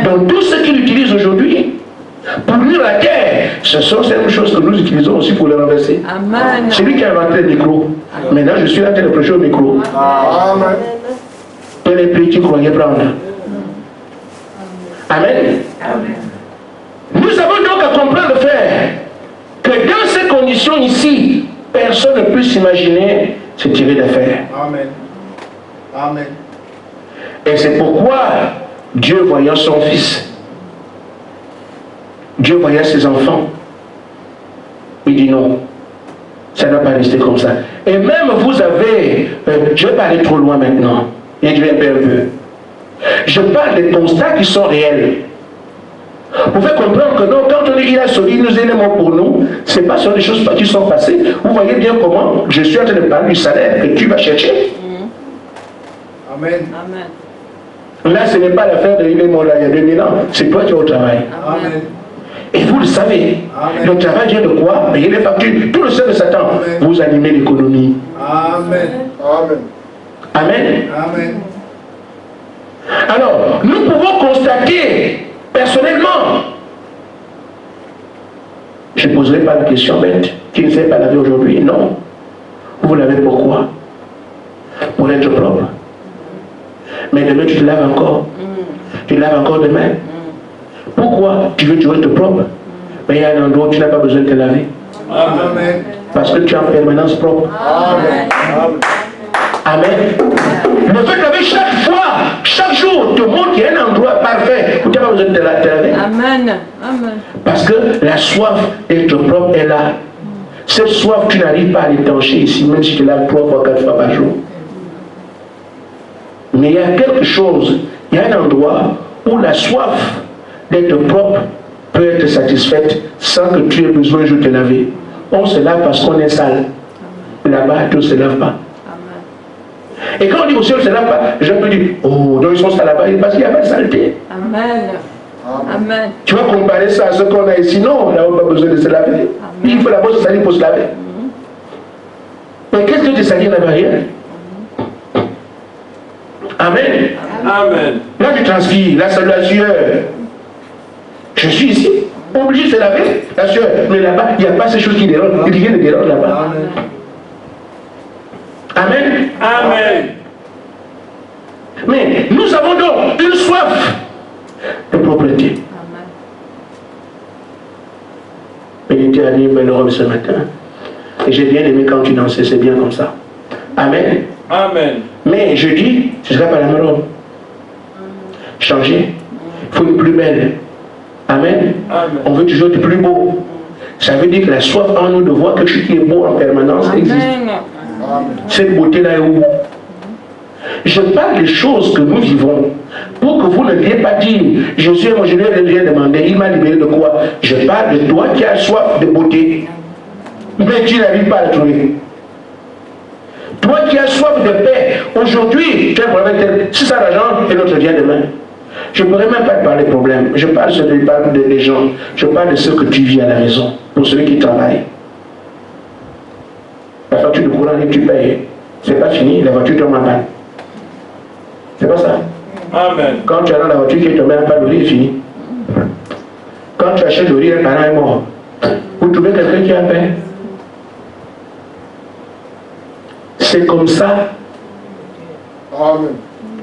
Donc tout ce qu'il utilise aujourd'hui pour nuire la terre, ce sont ces mêmes choses que nous utilisons aussi pour le renverser. Amen. C'est lui qui a inventé le micro. Maintenant, je suis là en train de prêcher au micro. Amen. Quel est prix tu croyais prendre? Amen. Nous avons donc à comprendre, frère, que dans ces conditions ici, personne ne peut s'imaginer se tirer d'affaire. Amen. Amen. Et c'est pourquoi Dieu voyant son fils, Dieu voyant ses enfants, il dit non, ça ne va pas rester comme ça. Et même vous avez, je ne vais pas aller trop loin maintenant, et je vais un peu. Je parle des constats qui sont réels. Vous pouvez comprendre que non, quand on dit il a sauvé, il nous est mort pour nous, ce n'est pas sur des choses qui sont passées. Vous voyez bien comment je suis en train de parler du salaire que tu vas chercher. Amen. Amen. Là, ce n'est pas l'affaire de il est mort là il y a 2000 ans, c'est toi qui es au travail. Amen. Et vous le savez, Amen. le travail vient de quoi? Payer les factures. Tout le seul de Satan, Amen. vous animez l'économie. Amen. Amen. Amen. Amen. Alors, nous pouvons constater personnellement, je ne poserai pas la question bête, qui ne sait pas laver aujourd'hui. Non. Vous lavez pourquoi? Pour être propre. Mais demain, tu te laves encore. Tu laves encore demain. Pourquoi? Tu veux toujours être propre. Mais il y a un endroit où tu n'as pas besoin de te laver. Amen. Parce que tu es en permanence propre. Amen. Amen. Le fait de laver chaque fois, chaque jour, te montre qu'il y a un endroit parfait où tu n'as pas besoin de te laver. Amen. Amen. Parce que la soif d'être propre est là. Cette soif, tu n'arrives pas à l'étancher ici, même si tu laves 3 fois, 4 fois par jour. Mais il y a quelque chose, il y a un endroit où la soif d'être propre peut être satisfaite sans que tu aies besoin de te laver. On se lave parce qu'on est sale. Là-bas, tu ne se laves pas. Et quand on dit aussi on ne se lave pas, les gens peuvent dire, oh, donc ils sont sales là-bas, parce qu'il n'y a pas de saleté. Amen. Amen. Tu vas comparer ça à ce qu'on a ici. Non, on n'a pas besoin de se laver. Il faut d'abord se salir pour se laver. Mais qu'est-ce que tu salis là-bas? Rien. Amen. Amen. Là, tu transpires, là, c'est la sueur. Je suis ici, obligé de se laver, la sueur. Mais là-bas, il n'y a pas ces choses qui dérangent. Il n'y a rien de dérange là-bas. Amen. Amen. Mais nous avons donc une soif de propreté. Mais il était allé vers l'Europe ce matin. Et j'ai bien aimé quand tu dansais, c'est bien comme ça. Amen. Amen. Mais je dis, ce ne sera pas la même robe. Changer. Il faut être plus belle. Amen. Amen. On veut toujours être plus beau. Ça veut dire que la soif en nous de voir quelque chose qui est beau en permanence existe. Cette beauté-là est où? Je parle des choses que nous vivons pour que vous ne viez pas dire je suis moi je lui ai rien demandé, il m'a libéré de quoi? Je parle de toi qui as soif de beauté, mais tu n'arrives pas à le trouver. Toi qui as soif de paix, aujourd'hui, tu as un problème avec si ça l'argent et l'autre vient demain. Je ne pourrais même pas te parler de problème. Je parle des gens. Je parle de ce que tu vis à la maison, pour ceux qui travaillent. La facture de courant, tu payes. C'est pas fini, la voiture tombe en panne. C'est pas ça. Amen. Quand tu as dans la voiture qui est tombée en panne, le riz est fini. Quand tu achètes le riz, un parent est mort. Vous trouvez quelqu'un qui a paix? C'est comme ça. Amen.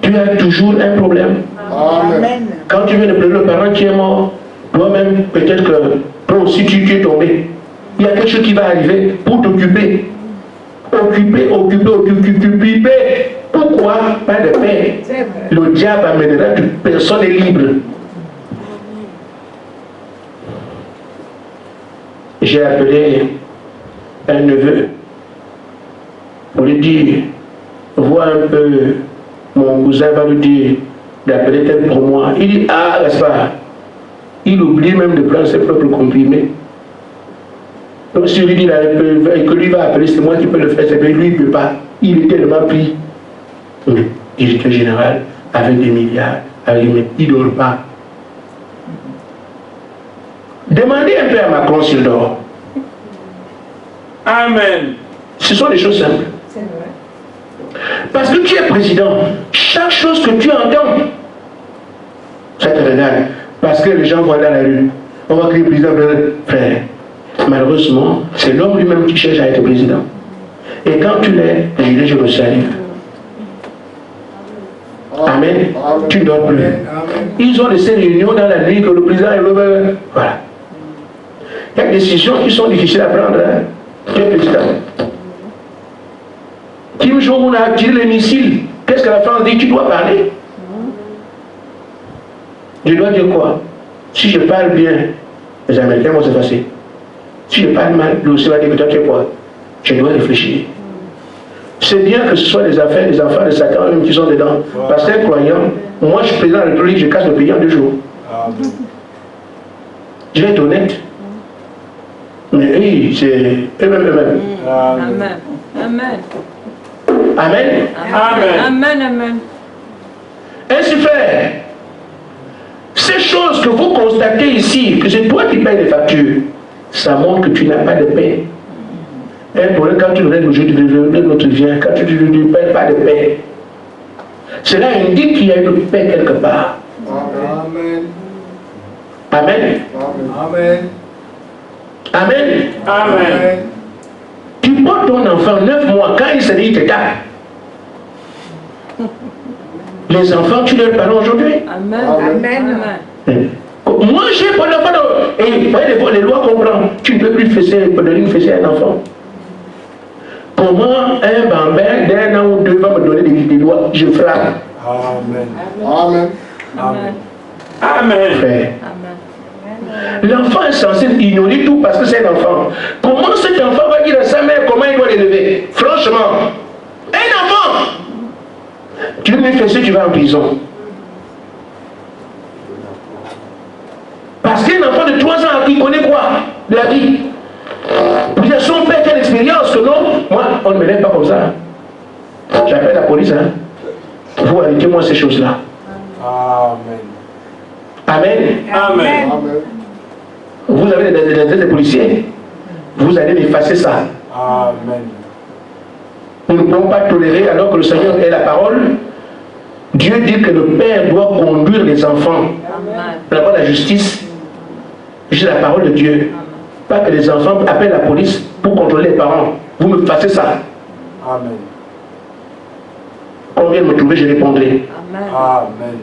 Tu as toujours un problème. Amen. Quand tu viens de pleurer le parent qui est mort, toi-même, peut-être que toi aussi tu es tombé. Il y a quelque chose qui va arriver pour t'occuper. Occuper. Pourquoi? Pas de paix. Le diable amènera que personne n'est libre. J'ai appelé un neveu pour lui dire, vois un peu, mon cousin va lui dire d'appeler tel pour moi. Il dit, ah, Gaspard, il oublie même de prendre ses propres comprimés. Donc si lui dit que lui va appeler, c'est moi qui peux le faire, c'est lui, il ne peut pas. Il est tellement pris. Oui, directeur général, avec des milliards, avec des... il ne dort pas. Demandez un peu à Macron s'il dort. Amen. Ce sont des choses simples. C'est vrai. Parce que tu es président, chaque chose que tu entends, ça te regarde. Parce que les gens voient dans la rue, on va crier président, frère. Malheureusement, c'est l'homme lui-même qui cherche à être président. Et quand tu l'es, je le salue. Amen. Tu ne dors plus. Ils ont laissé réunions dans la nuit que le président est le... Voilà. Il y a des décisions qui sont difficiles à prendre. Hein. Tu es président. Kim Jong-un a tiré les missiles. Qu'est-ce que la France dit? Tu dois parler. Je dois dire quoi? Si je parle bien, les Américains vont s'effacer. Si je parle mal, le aussi va dire que toi tu es quoi? Je dois réfléchir. C'est bien que ce soit les affaires des enfants de Satan eux-mêmes qui sont dedans. Parce qu'un croyant, moi je suis président de la République, je casse le pays en 2 jours. Je vais être honnête. Mais oui, c'est eux-mêmes. Amen. Amen. Amen. Amen. Amen. Ainsi frère, ces choses que vous constatez ici, que c'est toi qui payes les factures, ça montre que tu n'as pas de paix. Un problème, quand tu règles aujourd'hui, l'autre vient, quand tu ne payes pas de paix. Cela indique qu'il y a une paix quelque part. Amen. Amen. Amen. Amen. Amen. Tu portes ton enfant 9 mois, quand il se dit, il te tape. Les enfants, tu leur parles aujourd'hui. Amen. Amen. Amen. Moi, j'ai pas de... Et voyez, les lois comprennent. Tu ne peux plus donner une fessée à un enfant. Comment un bambin d'1 an ou 2 va me donner des lois? Je frappe. Amen. Amen. Amen. Amen. Frère. Amen. L'enfant est censé ignorer tout parce que c'est un enfant. Comment cet enfant va dire à sa mère comment il doit l'élever? Franchement, un enfant, tu lui fais ça, tu vas en prison. Parce qu'un enfant de 3 ans, il connaît quoi? De la vie. Vous avez son père quelle expérience que non? Moi, on ne me lève pas comme ça. J'appelle la police. Hein. Vous arrêtez-moi ces choses-là. Amen. Amen. Amen. Amen. Vous avez des policiers. Vous allez effacer ça. Amen. Nous ne pouvons pas tolérer alors que le Seigneur est la parole. Dieu dit que le Père doit conduire les enfants. D'abord la justice. J'ai la parole de Dieu. Pas que les enfants appellent la police pour contrôler les parents. Vous me fassiez ça. Amen. Combien me trouver, je répondrai. Amen.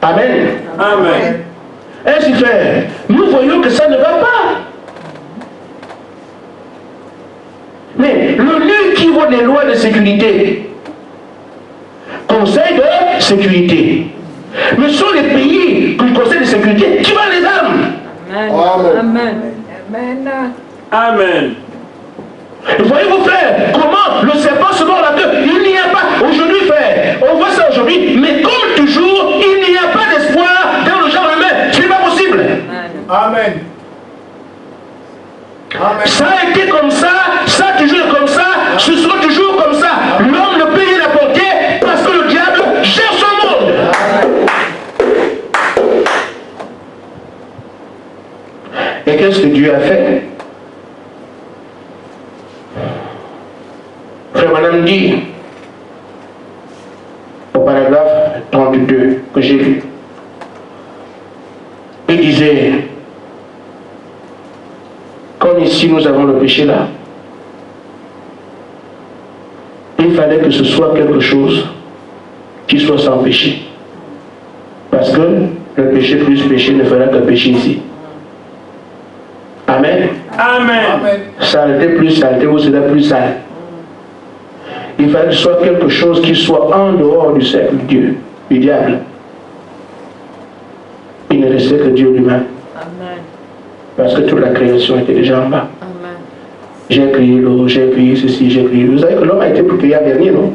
Amen. Amen. Ainsi fait, nous voyons que ça ne va pas. Mais l'ONU qui voit les lois de sécurité, Conseil de sécurité, mais ce sont les pays du Conseil de sécurité qui vendent les armes. Amen. Amen. Amen. Voyez-vous, frère, comment le serpent se mord la queue. Il n'y a pas, aujourd'hui, frère, on voit ça aujourd'hui, mais comme toujours, il n'y a pas d'espoir dans le genre humain. Ce n'est pas possible. Amen. Amen. Ça a été comme ça a toujours été comme ça, ce sera toujours comme ça. L'homme ne peut rien apporter parce que le diable gère son monde. Et qu'est-ce que Dieu a fait? Frère Madame dit, au paragraphe 32 que j'ai lu, il disait, comme ici nous avons le péché là, il fallait que ce soit quelque chose qui soit sans péché. Parce que le péché plus péché ne fera que péché ici. Amen. Amen. Saleté plus saleté, vous serez plus sale. Il fallait que ce soit quelque chose qui soit en dehors du cercle de Dieu, du diable. Il ne restait que Dieu lui-même. Parce que toute la création était déjà en bas. J'ai crié l'eau, j'ai crié ceci, j'ai crié. Vous savez que l'homme a été créé à dernier, non?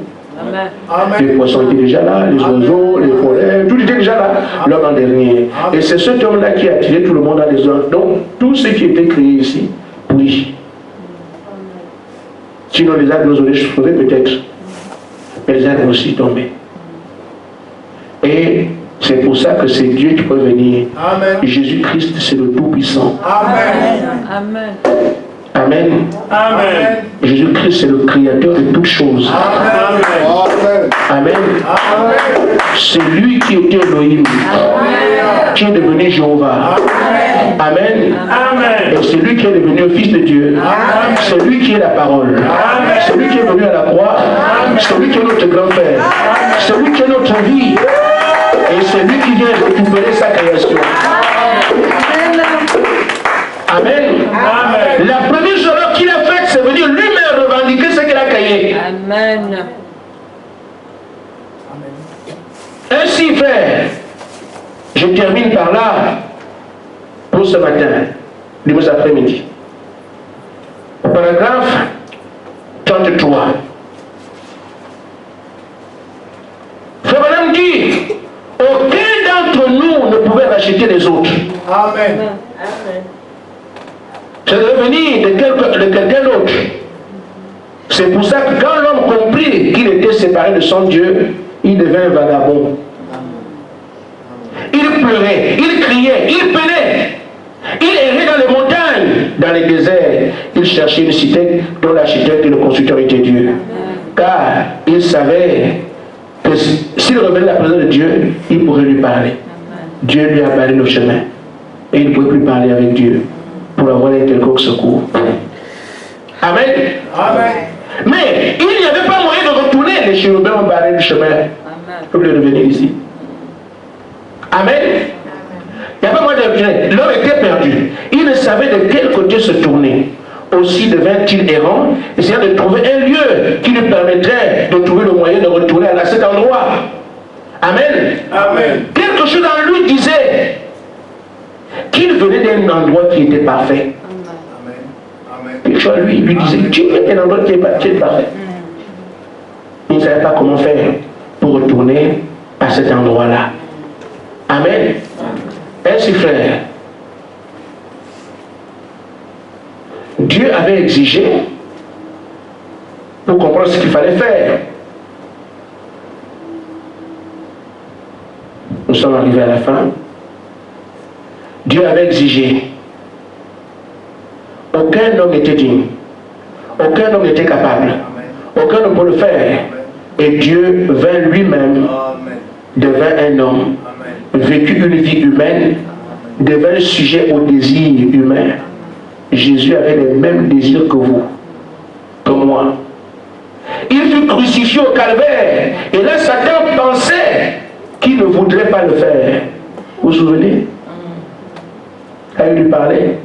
Les poissons étaient déjà là, les oiseaux, les forêts, tout était déjà là. L'homme en dernier. Et c'est cet homme-là qui a attiré tout le monde dans les hommes. Donc, tout ce qui était créé ici, oui. Sinon, les arbres nous auraient sauvés peut-être. Mais les arbres aussi tombés. Et c'est pour ça que c'est Dieu qui peut venir. Amen. Jésus-Christ, c'est le Tout-Puissant. Amen. Amen. Amen. Jésus-Christ, c'est le Créateur de toutes choses. Amen. Amen. C'est lui qui était Elohim, qui est devenu Jéhovah. Amen. Amen. Et c'est lui qui est devenu le Fils de Dieu. C'est lui qui est la parole. C'est lui qui est venu à la croix. C'est lui qui est notre grand frère. C'est lui qui est notre vie. Et c'est lui qui vient récupérer sa création. Amen. Amen. La première chose qu'il a faite, c'est venir lui-même revendiquer ce qu'il a créé. Amen. Ainsi, frère, je termine par là pour ce matin, dimanche après-midi. Paragraphe 33. Frère Madame dit, aucun d'entre nous ne pouvait racheter les autres. Amen. Ça devait venir de quelqu'un d'autre. C'est pour ça que quand l'homme comprit qu'il était séparé de son Dieu, il devint vagabond. Il pleurait, il criait, il peinait. Il errait dans les montagnes, dans les déserts. Il cherchait une cité dont l'architecte et le constructeur était Dieu. Car il savait que s'il revenait la présence de Dieu, il pourrait lui parler. Dieu lui a barré le chemin. Et il ne pouvait plus parler avec Dieu pour avoir un quelconque secours. Amen. Amen. Mais il n'y avait pas moyen de retourner. Les chérubins ont barré le chemin pour lui revenir ici. Amen. Il n'y a pas moyen de retourner. L'homme était perdu. Il ne savait de quel côté se tourner. Aussi devint-il errant, essayant de trouver un lieu qui lui permettrait de trouver le moyen de retourner à cet endroit. Amen. Amen. Quelque chose en lui disait qu'il venait d'un endroit qui était parfait. Quelque chose en lui disait, tu es un endroit qui est parfait. Il ne savait pas comment faire pour retourner à cet endroit-là. Amen. Ainsi, frère, Dieu avait exigé pour comprendre ce qu'il fallait faire. Nous sommes arrivés à la fin. Dieu avait exigé. Aucun homme n'était digne. Aucun homme n'était capable. Aucun homme ne peut le faire. Et Dieu vint lui-même, devint un homme, vécut une vie humaine, devint sujet au désir humain. Jésus avait les mêmes désirs que vous, que moi. Il fut crucifié au calvaire. Et là, Satan pensait qu'il ne voudrait pas le faire. Vous vous souvenez? Quand il lui parlait.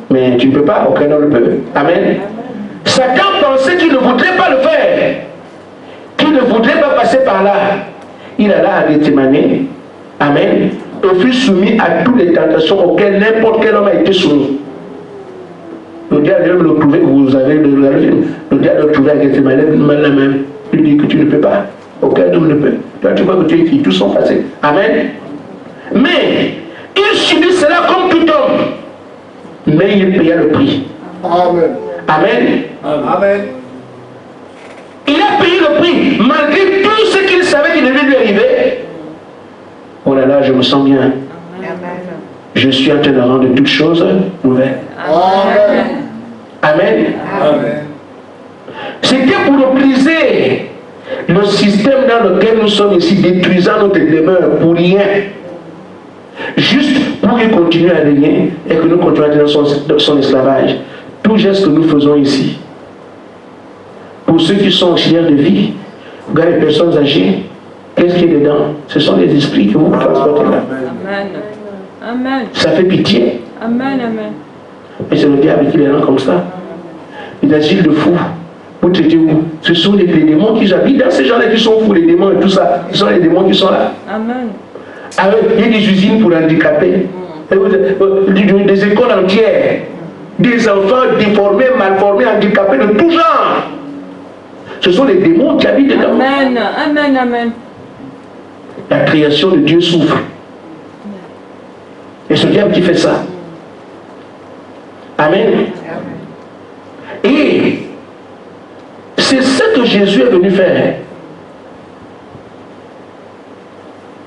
Mais tu ne peux pas, aucun homme ne peut. Amen. Satan pensait qu'il ne voudrait pas le faire. Qu'il ne voudrait pas passer par là. Il alla à Gethsemane. Amen. Et fut soumis à toutes les tentations auxquelles n'importe quel homme a été soumis. Le diable veut le trouver, vous avez le film. Le diable le trouver à Gethsemane, la même. Il dit que tu ne peux pas. Aucun homme ne peut. Toi, tu vois que tu es écrit, tous sont passés. Amen. Mais il subit cela comme tout homme. Mais il paya le prix. Amen. Amen. Amen. Il a payé le prix, malgré tout ce qu'il savait qu'il devait lui arriver. Oh là là, je me sens bien. Je suis en train de rendre toutes choses nouvelles. Amen. Amen. Amen. C'était pour briser le système dans lequel nous sommes ici, détruisant notre demeure pour rien. Juste pour qu'il continue à régner et que nous continuions dans son esclavage. Tout geste que nous faisons ici, pour ceux qui sont auxiliaires de vie, regardez les personnes âgées, qu'est-ce qu'il y a dedans? Ce sont les esprits que vous transportez là. Amen. Amen. Ça fait pitié. Amen. Amen. Et c'est le diable qui les rend comme ça. Il agit de fous. Vous traitez où? Ce sont les démons qui habitent dans ces gens-là qui sont fous, les démons et tout ça. Ce sont les démons qui sont là. Amen. Il y a des usines pour handicapés. Des écoles entières. Des enfants déformés, malformés, handicapés de tout genre. Ce sont les démons qui habitent dedans. Amen. Amen. Amen. La création de Dieu souffre. Et c'est le diable qui fait ça. Amen. Et c'est ce que Jésus est venu faire.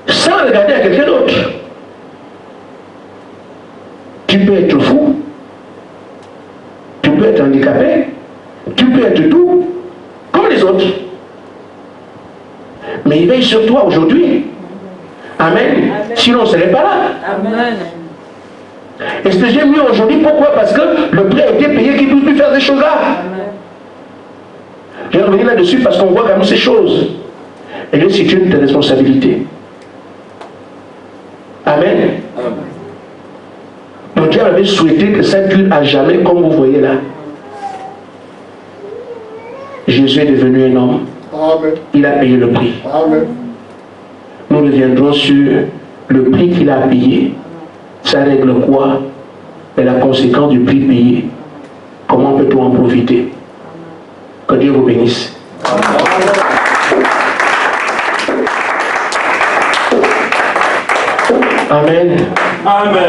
Sans regarder à quelqu'un d'autre. Tu peux être fou. Tu peux être handicapé. Tu peux être tout. Comme les autres. Mais il veille sur toi aujourd'hui. Amen. Sinon, on ne serait pas là. Amen. Et ce que j'ai mis aujourd'hui, pourquoi? Parce que le prix a été payé, qu'il ne puisse plus faire ces choses-là. Je vais revenir là-dessus parce qu'on voit quand même ces choses. Et là, c'est une de tes responsabilités. Amen. Donc Dieu avait souhaité que ça dure à jamais, comme vous voyez là. Jésus est devenu un homme. Amen. Il a payé le prix. Amen. Nous reviendrons sur le prix qu'il a payé. Ça règle quoi? Et la conséquence du prix payé. Comment peut-on en profiter? Que Dieu vous bénisse. Amen. Amen.